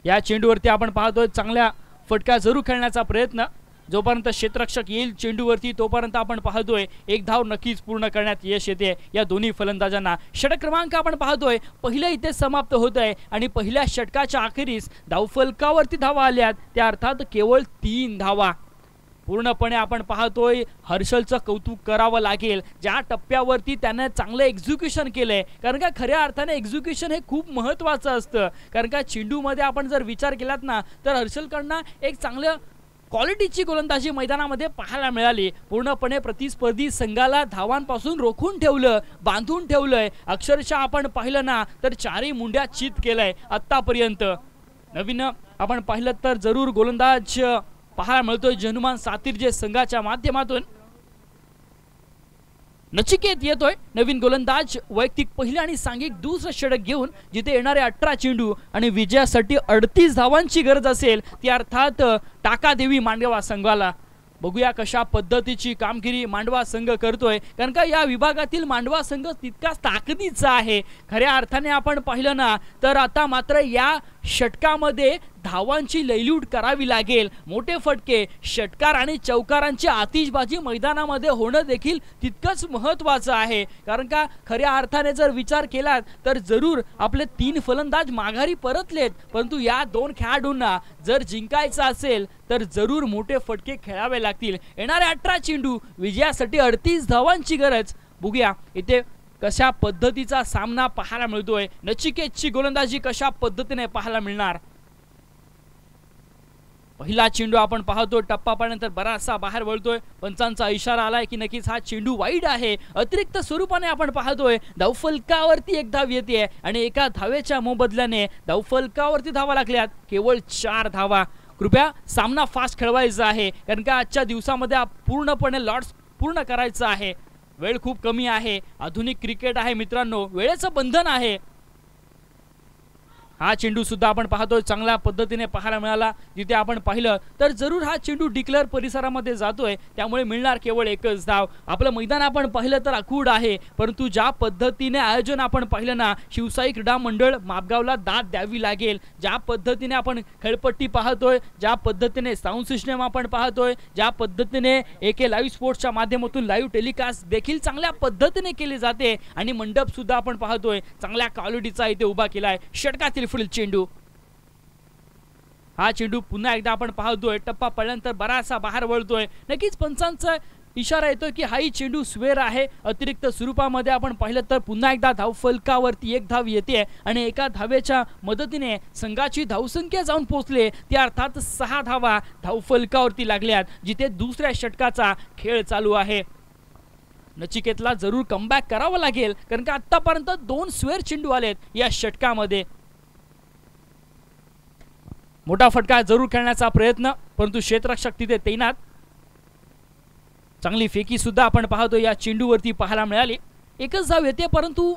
[SPEAKER 3] या चेंडूवरती आपण पाहतोय चांगल्या फटका जरूर खेळण्याचा प्रयत्न. जोपर्यंत क्षेत्ररक्षक येईल चेंडूवरती तोपर्यंत आपण पाहतोय 1 धाव नक्कीच पूर्ण करण्यात यश येते या दोन्ही फलंदाजांना. षटक क्रमांक आपण पाहतोय पहिलं इथे समाप्त होत आहे आणि पहिल्या षटकाच्या अखेरीस धावफलकावरती धावा आल्यात, त्या अर्थात केवळ 3 धावा. पूर्णपणे आपण पाहतोय हर्षलचं कौतुक करावं लागेल. ज्या टप्प्यावरती त्याने चांगलं एक्झिक्युशन केलंय, कारण का खऱ्या अर्थाने एक्झिक्युशन हे खूप महत्त्वाचं असतं. कारण का चेंडूमध्ये आपण जर विचार केलात ना तर हर्षलकडनं एक चांगलं क्वालिटीची गोलंदाजी मैदानामध्ये पाहायला मिळाली. पूर्णपणे प्रतिस्पर्धी संघाला धावांपासून रोखून ठेवलं, बांधून ठेवलंय. अक्षरशः आपण पाहिलं ना तर चारही मुंड्या चित केलंय आतापर्यंत. नवीन आपण पाहिलं तर जरूर गोलंदाज पाहायला मिळतोय जनुमान सातिर्जे संघाच्या माध्यमातून. नचिकेत येतोय नवीन गोलंदाज, वैयक्तिक पहिले आणि सांघिक दुसरं षटक घेऊन. जिथे येणारे 18 चेंडू आणि विजयासाठी 38 धावांची गरज असेल ती अर्थात टाकादेवी मांडवा संघाला. बघूया कशा पद्धतीची कामगिरी मांडवा संघ करतोय, कारण का या विभागातील मांडवा संघ तितकाच ताकदीचा आहे. खऱ्या अर्थाने आपण पाहिलं ना तर आता मात्र या षटकामध्ये धावांची लयलूट करावी लागेल. मोठे फटके, षटकार आणि चौकारांची आतिषबाजी मैदानामध्ये होणं देखील तितकंच महत्त्वाचं आहे. कारण का खऱ्या अर्थाने जर विचार केलात तर जरूर आपले 3 फलंदाज माघारी परतलेत, परंतु या 2 खेळाडूंना जर जिंकायचं असेल तर जरूर मोठे फटके खेळावे लागतील. येणारे 18 चेंडू, विजयासाठी 38 धावांची गरज. बघूया इथे कशा पद्धतीचा सामना पाहायला मिळतोय. नचिकेतची गोलंदाजी कशा पद्धतीने पाहायला मिळणार. पहिला चेंडू आपण पाहतोय, टप्पा पाडल्यानंतर बराचसा बाहेर वळतोय. पंचांचा इशारा आलाय की नक्कीच हा चेंडू वाईड आहे. अतिरिक्त स्वरूपाने आपण पाहतोय धावफलकावरती एक धाव येते आणि एका धावेच्या मोबदल्याने धावफलकावरती धावा लागल्यात केवळ 4 धावा. कृपया सामना फास्ट खेळवायचा आहे, कारण का आजच्या दिवसामध्ये पूर्णपणे लॉट्स पूर्ण करायचं आहे. वेळ खूप कमी आहे. आधुनिक क्रिकेट आहे मित्रांनो, वेळेचं बंधन आहे. हा चेंडू सुद्धा आपण पाहतोय चांगल्या पद्धतीने पाहायला मिळाला. जिथे आपण पाहिलं तर जरूर हा चेंडू डिक्लेअर परिसरामध्ये जातोय, त्यामुळे मिळणार केवळ एकच धाव. आपलं मैदान आपण पाहिलं तर आखूड आहे, परंतु ज्या पद्धतीने आयोजन आपण पाहिलं ना, शिवसाई क्रीडा मंडळ मापगावला दाद द्यावी लागेल. ज्या पद्धतीने आपण खेळपट्टी पाहतोय, ज्या पद्धतीने साऊंड सिस्टम आपण पाहतोय, ज्या पद्धतीने एके लाईव्ह स्पोर्ट्सच्या माध्यमातून लाईव्ह टेलिकास्ट देखील चांगल्या पद्धतीने केली जाते आणि मंडप सुद्धा आपण पाहतोय चांगल्या क्वालिटीचा इथे उभा केलाय. षटकातील पुढील चेंडू, हा चेंडू पुन्हा एकदा आपण पाहतोय टप्पा पडल्यानंतर बराचसा बाहेर वळतोय. नक्कीच पंचांचा इशारा येतोय की हाही चेंडू स्वेर आहे. अतिरिक्त स्वरूपामध्ये आपण पाहिलं तर पुन्हा एकदा धाव फलकावरती एक धाव येते आणि एका धावेच्या मदतीने संघाची धावसंख्या जाऊन पोहोचले. त्या अर्थात 6 धावा धाव फलकावरती लागल्यात, जिथे दुसऱ्या षटकाचा खेळ चालू आहे. नचिकेतला जरूर कमबॅक करावा लागेल, कारण का आतापर्यंत 2 स्वेर चेंडू आलेत या षटकामध्ये. मोठा फटका जरूर खेळण्याचा प्रयत्न, परंतु क्षेत्ररक्षक तिथे तैनात. चांगली फेकी सुद्धा आपण पाहतो या चेंडूवरती पाहायला मिळाली. एकच धाव येते, परंतु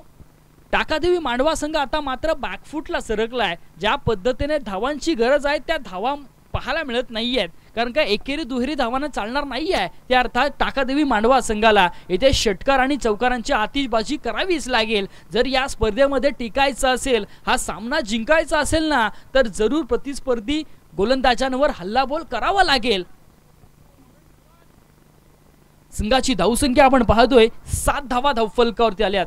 [SPEAKER 3] टाकादेवी मांडवा संघ आता मात्र बॅकफुटला सरकलाय. ज्या पद्धतीने धावांची गरज आहे त्या धावा पाहायला मिळत नाहीयेत, कारण का एकेरी दुहेरी धावांना चालणार नाहीये. त्या अर्थात टाकादेवी मांडवा संघाला इथे षटकार आणि चौकारांची आतिषबाजी करावीच लागेल. जर या स्पर्धेमध्ये टिकायचं असेल, हा सामना जिंकायचा असेल ना, तर जरूर प्रतिस्पर्धी गोलंदाजांवर हल्लाबोल करावा लागेल. संघाची धावसंख्या आपण पाहतोय 7 धावा धावफलकावरती आल्यात.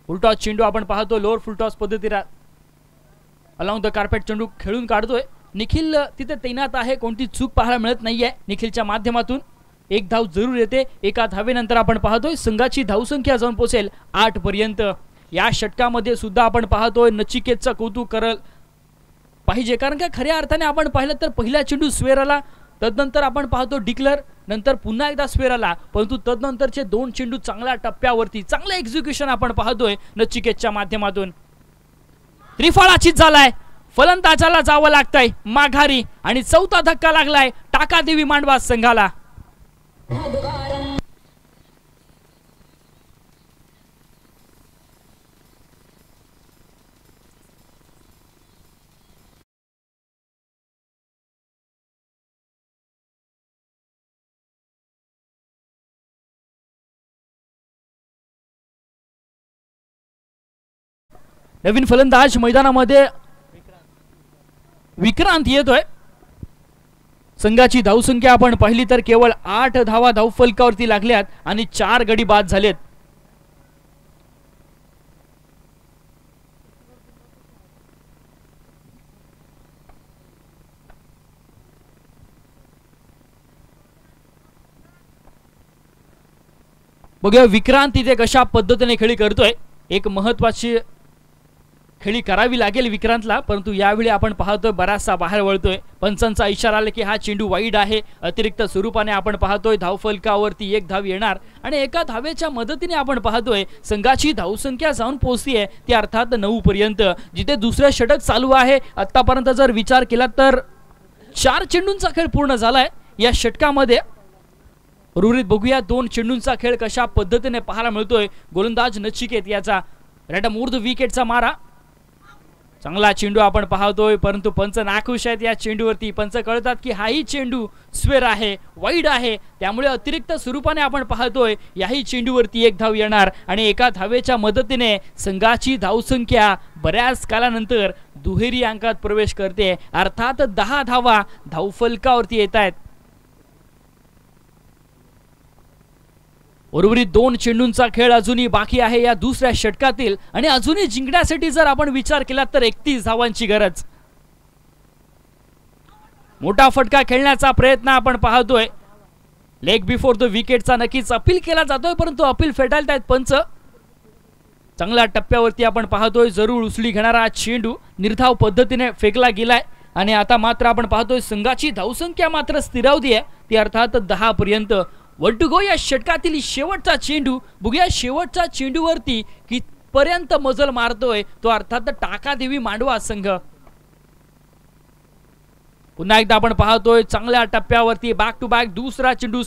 [SPEAKER 3] फुलटॉस चेंडू आपण पाहतो लोअर फुलटॉस पद्धतीने अलॉंग द कार्पेट चेंडू खेळून काढतोय. निखिल तिथे तैनात आहे, कोणती चूक पाहायला मिळत नाहीये. निखिलच्या माध्यमातून एक धाव जरूर येते. एका धावेनंतर आपण पाहतोय संघाची धावसंख्या जाऊन पोहोचेल 8 पर्यंत. या षटकामध्ये सुद्धा आपण पाहतोय नचिकेतचं कौतुक करल पाहिजे, कारण का खऱ्या अर्थाने आपण पाहिलं तर पहिला चेंडू स्वेराला, तदनंतर आपण पाहतो डिक्लेअर, नंतर पुन्हा एकदा स्वेराला, परंतु तदनंतरचे 2 चेंडू चांगल्या टप्प्यावरती चांगलं एक्झिक्युशन आपण पाहतोय नचिकेतच्या माध्यमातून. त्रिफळाचीत झालाय, फलंदाजाला जावं लागतंय माघारी आणि 4था धक्का लागलाय टाकादेवी मांडवा संघाला. नवीन फलंदाज मैदानामध्ये विक्रांत येतोय. संघाची धावसंख्या आपण पाहिली तर केवळ 8 धावा धावफलकावरती लागल्यात आणि 4 गडी बाद झालेत. बघूया विक्रांत इथे कशा पद्धतीने खेळी करतोय. एक महत्वाची खेळी करावी लागेल विक्रांतला, परंतु यावेळी आपण पाहतोय बराचसा बाहेर वळतोय. पंचांचा इशारा आला की हा चेंडू वाईड आहे. अतिरिक्त स्वरूपाने आपण पाहतोय धावफलकावरती एक धाव येणार आणि एका धावेच्या मदतीने आपण पाहतोय संघाची धावसंख्या जाऊन पोहोचतीये ती अर्थात 9 पर्यंत, जिथे दुसरे षटक चालू आहे. आतापर्यंत जर विचार केला तर 4 चेंडूंचा खेळ पूर्ण झालाय या षटकामध्ये. उर्वरित बघूया 2 चेंडूंचा खेळ कशा पद्धतीने पाहायला मिळतोय. गोलंदाज नचिकेत याचा रॅडमूर्ध विकेटचा मारा. चांगला चेंडू आपण पाहतोय, परंतु पंच नाखुश आहेत या चेंडूवरती. पंच कळतात की हाही चेंडू स्वेर आहे, वाईड आहे, त्यामुळे अतिरिक्त स्वरूपाने आपण पाहतोय याही चेंडूवरती एक धाव येणार आणि एका धावेच्या मदतीने संघाची धावसंख्या बऱ्याच कालानंतर दुहेरी अंकात प्रवेश करते. अर्थात 10 धावा धावफलकावरती येत आहेत. उर्वरित 2 चेंडूंचा खेळ अजूनही बाकी आहे या दुसऱ्या षटकातील आणि अजूनही जिंकण्यासाठी जर आपण विचार केला तर 31 धावांची गरज. मोठा फटका खेळण्याचा प्रयत्न आपण पाहतोय. लेग बिफोर द विकेटचा नक्कीच अपील केला जातोय, परंतु अपील फेटाळत आहेत पंच. चांगल्या टप्प्यावरती आपण पाहतोय जरूर उचली घेणारा चेंडू निर्धाव पद्धतीने फेकला गेलाय आणि आता मात्र आपण पाहतोय संघाची धावसंख्या मात्र स्थिरावती आहे ती अर्थात 10 पर्यंत. 1 टू गो या षटकातील शेवटचा चेंडू. बघूया शेवटच्या चेंडूवरती कितपर्यंत मजल मारतोय तो अर्थात टाकादेवी मांडवा संघ. पुन्हा एकदा आपण पाहतोय चांगल्या टप्प्यावरती बॅक टू बॅक दुसरा चेंडू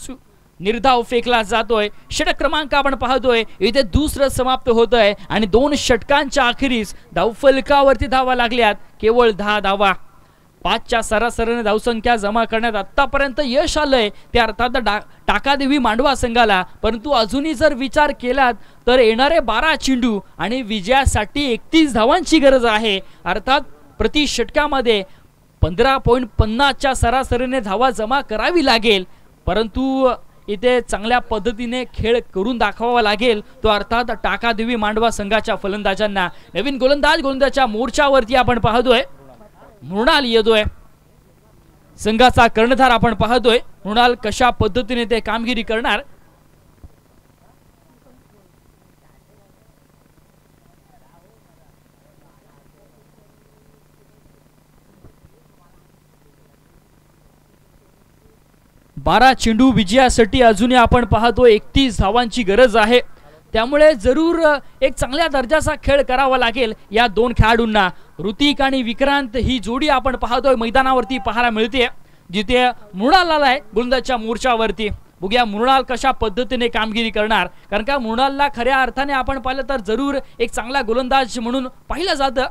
[SPEAKER 3] निर्धाव फेकला जातोय. षटक क्रमांक आपण पाहतोय इथे दुसरं समाप्त होतंय आणि 2 षटकांच्या अखेरीस धावफलकावरती धावा लागल्यात केवळ 10 धावा. 5च्या सरासरीने धावसंख्या जमा करण्यात आतापर्यंत यश आलंय ते अर्थात टाकादेवी मांडवा संघाला, परंतु अजूनही जर विचार केलात तर येणारे 12 चेंडू आणि विजयासाठी 31 धावांची गरज आहे. अर्थात प्रति षटकामध्ये 15.50च्या सरासरीने धावा जमा करावी लागेल, परंतु इथे चांगल्या पद्धतीने खेळ करून दाखवावा लागेल तो अर्थात टाकादेवी मांडवा संघाच्या फलंदाजांना. नवीन गोलंदाजच्या मोर्चावरती आपण पाहतोय मृणाल येतोय. संघाचा कर्णधार आपण पाहतोय मृणाल कशा पद्धतीने ते कामगिरी करणार. बारा चेंडू विजयासाठी अजूनही आपण पाहतोय 31 धावांची गरज आहे, त्यामुळे जरूर एक चांगल्या दर्जाचा खेळ करावा लागेल या 2 खेळाडूंना. ऋतिक आणि विक्रांत ही जोडी आपण पाहतोय मैदानावरती पाहायला मिळते, जिथे मृणाल आलाय गोलंदाजच्या मोर्चावरती. बघूया मृणाल कशा पद्धतीने कामगिरी करणार, कारण का मृणालला खऱ्या अर्थाने आपण पाहिलं तर जरूर एक चांगला गोलंदाज म्हणून पाहिलं जातं.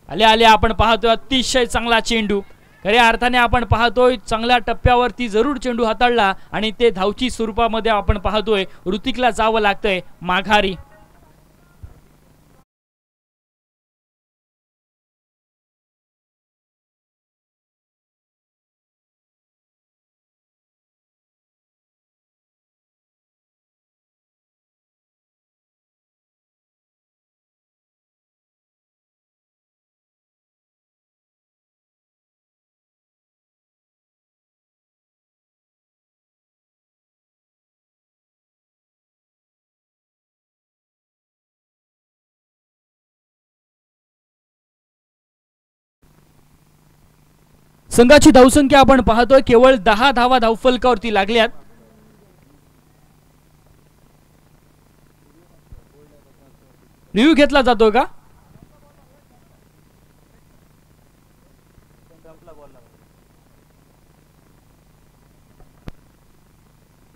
[SPEAKER 3] आले आले आपण पाहतोय अतिशय चांगला चेंडू. खऱ्या अर्थाने आपण पाहतोय चांगल्या टप्प्यावरती जरूर चेंडू हाताळला आणि ते धावची स्वरूपामध्ये आपण पाहतोय ऋतिकला जावं लागतंय माघारी. संघाची धावसंख्या आपण पाहतोय केवळ 10 धावा धावफलकावरती लागल्यात. रिव्ह्यू घेतला जातोय का?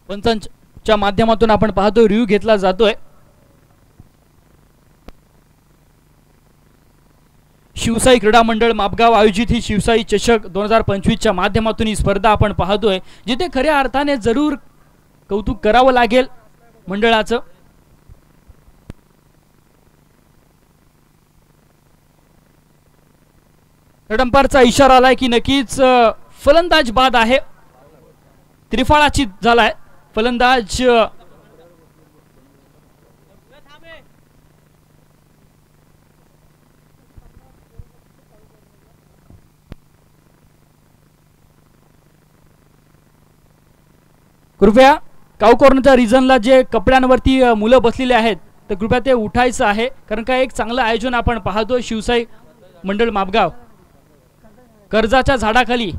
[SPEAKER 3] पंचांच्या माध्यमातून आपण पाहतोय रिव्ह्यू घेतला जातोय. शिवसाई क्रीडा मंडळ मापगाव आयोजित ही शिवसाई चषक 2025च्या माध्यमातून ही स्पर्धा आपण पाहतोय, जिथे खऱ्या अर्थाने जरूर कौतुक करावं लागेल मंडळाचं. कडंपारचा इशारा आलाय की नक्कीच फलंदाज बाद आहे, त्रिफळाची झालाय फलंदाज. कृपया काऊ कॉर्नरच्या रिजनला जे कपड्यांवरती मुलं बसलेले आहेत तर कृपया ते उठायचं आहे, कारण का एक चांगलं आयोजन आपण पाहतो शिवसाई मंडळ मापगाव. कर्जाच्या झाडाखाली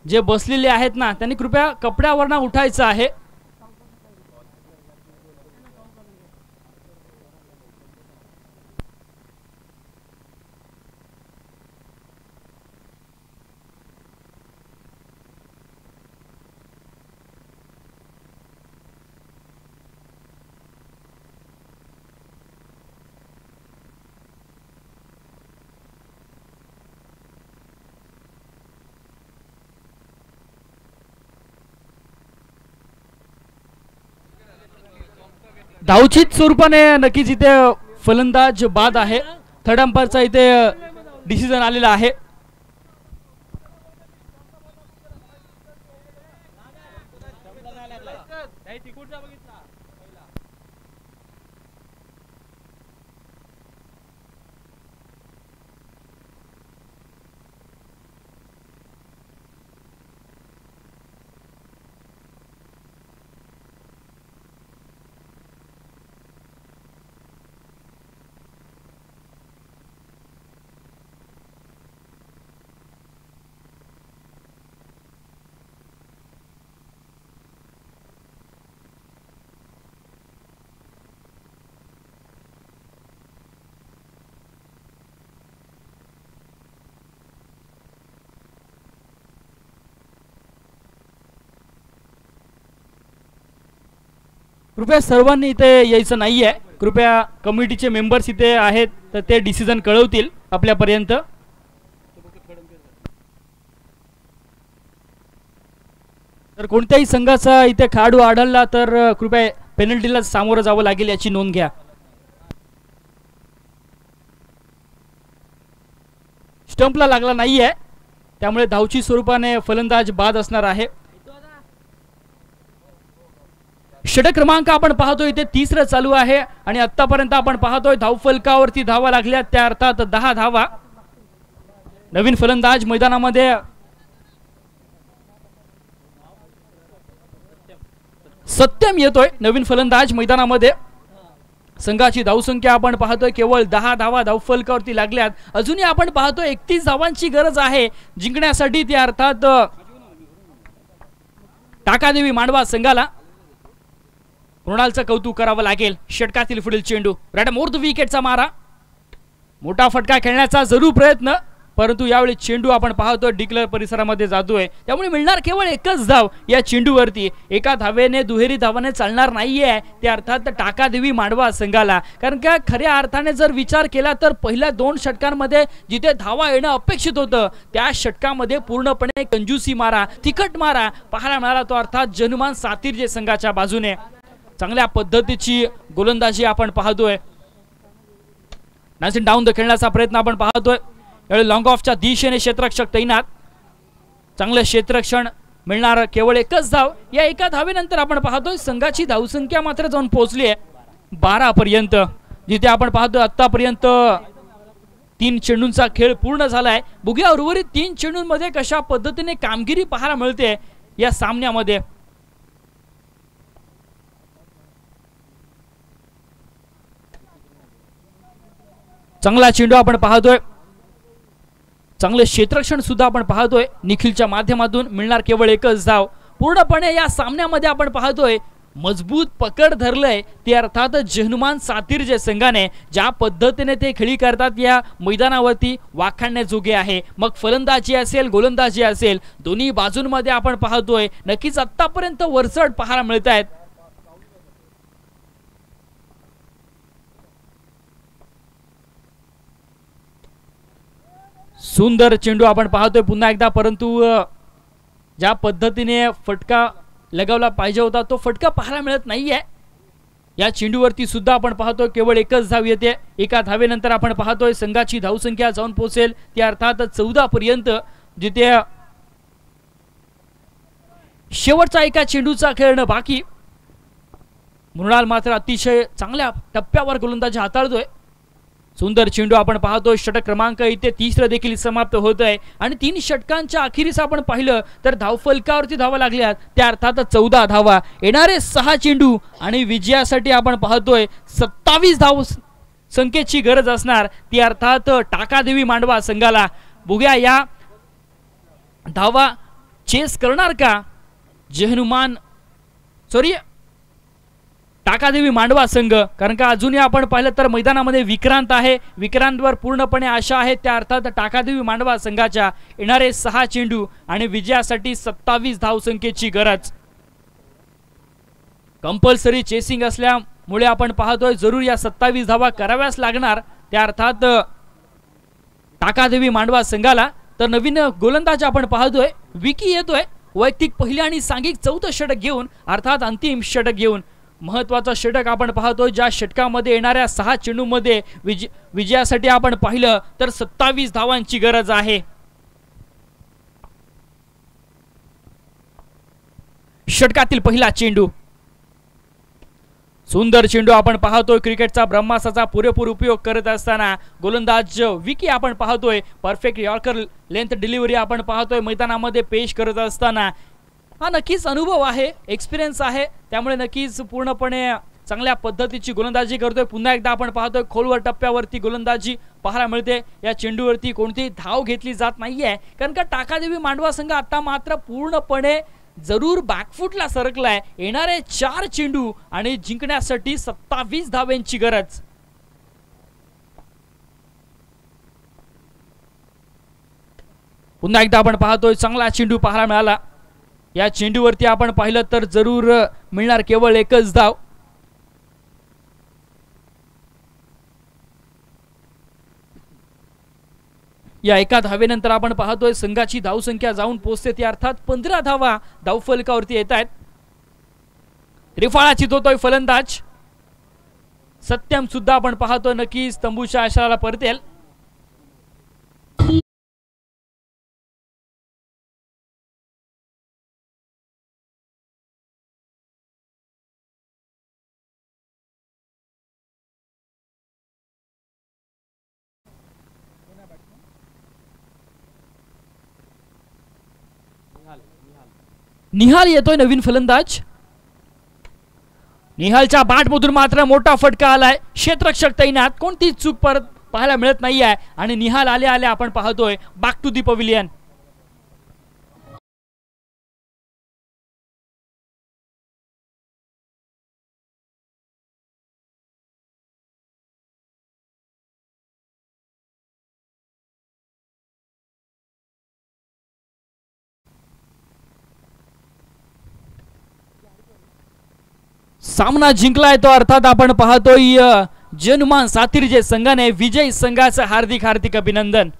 [SPEAKER 3] जे बसलेले आहेत ना, त्यांनी कृपया कपड्यावरनं उठायचं आहे. धावचित स्वरूपाने नक्कीच इथे फलंदाज बाद आहे. थर्ड अंपायरचा इथे डिसिजन आलेला आहे. कृपया सर्वांनी इथे यायचं नाहीये. कृपया कमिटीचे मेंबर्स इथे आहेत तर ते डिसिजन कळवतील आपल्यापर्यंत. तर कोणत्याही संघाचा इथे खेळाडू आढळला तर कृपया पेनल्टीला सामोरं जावं लागेल याची नोंद घ्या. स्टंपला लागला नाहीये, त्यामुळे धावची स्वरूपाने फलंदाज बाद असणार आहे. षटक क्रमांक आपण पाहतोय इथे तिसरं चालू आहे आणि आतापर्यंत आपण पाहतोय धावफलकावरती धावा लागल्या, त्या अर्थात 10 धावा. नवीन फलंदाज मैदानामध्ये सत्यम येतोय. नवीन फलंदाज मैदानामध्ये. संघाची धावसंख्या आपण पाहतोय केवळ 10 धावा धावफलकावरती लागल्यात. अजूनही आपण पाहतोय 31 धावांची गरज आहे जिंकण्यासाठी, त्या अर्थात टाकादेवी मांडवा संघाला. मृणालचं कौतुक करावं लागेल. षटकातील पुढील चेंडू राईट विकेटचा मारा. मोठा फटका खेळण्याचा जरूर प्रयत्न, परंतु यावेळी चेंडू आपण पाहतोय डिक्लेअर परिसरामध्ये जातोय, त्यामुळे मिळणार केवळ एकच धाव या चेंडूवरती. एका धावेने दुहेरी धावाने चालणार नाहीये त्या अर्थात टाकादेवी मांडवा संघाला. कारण का खऱ्या अर्थाने जर विचार केला तर पहिल्या 2 षटकांमध्ये जिथे धावा येणं अपेक्षित होतं त्या षटकामध्ये पूर्णपणे कंजूसी मारा, तिखट मारा पाहायला मिळाला, तो अर्थात जनुमान सातिर्जे संघाच्या बाजूने. चांगल्या पद्धतीची गोलंदाजी आपण पाहतोय. नासिन डाऊन द खेळण्याचा प्रयत्न आपण पाहतोय. यावेळी लॉंग ऑफच्या दिशेने क्षेत्ररक्षक तैनात. चांगलं क्षेत्ररक्षण मिळणार केवळ एकच धाव. या एका धावेनंतर आपण पाहतोय संघाची धावसंख्या मात्र जाऊन पोहोचली आहे 12 पर्यंत, जिथे आपण पाहतोय आतापर्यंत 3 चेंडूंचा खेळ पूर्ण झालाय. बघूया उर्वरित 3 चेंडूंमध्ये कशा पद्धतीने कामगिरी पाहायला मिळते या सामन्यामध्ये. चांगला चेंडू आपण पाहतोय. चांगले क्षेत्ररक्षण सुद्धा आपण पाहतोय. निखिलच्या माध्यमातून मिळणार केवळ एकच धाव. पूर्णपणे या सामन्यामध्ये आपण पाहतोय मजबूत पकड धरलंय ते अर्थात जनुमान सातिर्जे संघाने. ज्या पद्धतीने ते खेळी करतात या मैदानावरती वाखाणण्याजोगे आहे. मग फलंदाजी असेल गोलंदाजी असेल, दोन्ही बाजूंमध्ये आपण पाहतोय नक्कीच आतापर्यंत वरचढ पाहायला मिळत आहेत. सुंदर चेंडू आपण पाहतोय पुन्हा एकदा, परंतु ज्या पद्धतीने फटका लगावला पाहिजे होता तो फटका पाहायला मिळत नाहीये. या चेंडूवरती सुद्धा आपण पाहतोय केवळ एकच धाव येते. एका धावेनंतर आपण पाहतोय संघाची धावसंख्या जाऊन पोहोचेल ती अर्थात 14 पर्यंत, जिथे शेवटचा एका चेंडूचा खेळणं बाकी. मृणाल मात्र अतिशय चांगल्या टप्प्यावर गोलंदाजी हाताळतोय. सुंदर चेंडू आपण पाहतोय. षटक क्रमांक इथे 30 देखील समाप्त होत आहे आणि 3 षटकांच्या अखेरीस आपण पाहिलं तर धावफलकावरती धावा लागल्यात त्या अर्थात 14 धावा. येणारे 6 चेंडू आणि विजयासाठी आपण पाहतोय 27 धाव संख्येची गरज असणार ती अर्थात टाकादेवी मांडवा संघाला. बघूया या धावा चेस करणार का टाकादेवी मांडवा संघ, कारण का अजूनही आपण पाहिलं तर मैदानामध्ये विक्रांत आहे. विक्रांतवर पूर्णपणे आशा आहे त्या अर्थात टाकादेवी मांडवा संघाच्या येणारे 6 चेंडू आणि विजयासाठी 27 धावसंख्येची गरज. कंपल्सरी चेसिंग असल्यामुळे आपण पाहतोय जरूर या 27 धावा कराव्याच लागणार त्या अर्थात टाकादेवी मांडवा संघाला. तर नवीन गोलंदाज आपण पाहतोय विकी येतोय वैयक्तिक पहिल्या आणि सांघिक 4थं षटक घेऊन अर्थात अंतिम षटक घेऊन. महत्वाचा षटक आपण पाहतोय ज्या षटकामध्ये येणाऱ्या 6 चेंडूमध्ये विजयासाठी आपण पाहिलं तर 27 धावांची गरज आहे. षटकातील पहिला चेंडू सुंदर चेंडू आपण पाहतोय. क्रिकेटचा ब्रह्मास्त्राचा पुरेपूर उपयोग करत असताना गोलंदाज विकी आपण पाहतोय परफेक्ट यॉर्कर लेंथ डिलिव्हरी आपण पाहतोय मैदानामध्ये पेश करत असताना. हा नक्कीच अनुभव आहे, एक्सपिरियन्स आहे, त्यामुळे नक्कीच पूर्णपणे चांगल्या पद्धतीची गोलंदाजी करतोय. पुन्हा एकदा आपण पाहतोय खोलवर टप्प्यावरती गोलंदाजी पाहायला मिळते. या चेंडूवरती कोणतीही धाव घेतली जात नाहीये कारण का टाकादेवी मांडवा संघ आता मात्र पूर्णपणे जरूर बॅकफुटला सरकलाय. येणारे 4 चेंडू आणि जिंकण्यासाठी 27 धावांची गरज. पुन्हा एकदा आपण पाहतोय चांगला चेंडू पाहायला मिळाला. या चेंडूवरती आपण पाहिलं तर जरूर मिळणार केवळ एकच धाव. या एका धावेनंतर आपण पाहतोय संघाची धावसंख्या जाऊन पोहोचते ती अर्थात 15 धावा धावफलकावरती येत आहेत. त्रिफळा चितवतोय फलंदाज सत्यम सुद्धा आपण पाहतोय नक्कीच तंबूच्या आशाला परतेल. निहाल येतोय नवीन फलंदाज. निहालच्या बॅटमधून मात्र मोठा फटका आलाय. क्षेत्ररक्षक तैनात, कोणतीच चूक परत पाहायला मिळत नाहीये आणि निहाल आले आले आपण पाहतोय बॅक टू दी पविलियन. सामना जिंकलाय तो अर्थात आपण पाहतोय जनमान सातिर्जे संघाने. विजयी संघाचं हार्दिक हार्दिक अभिनंदन.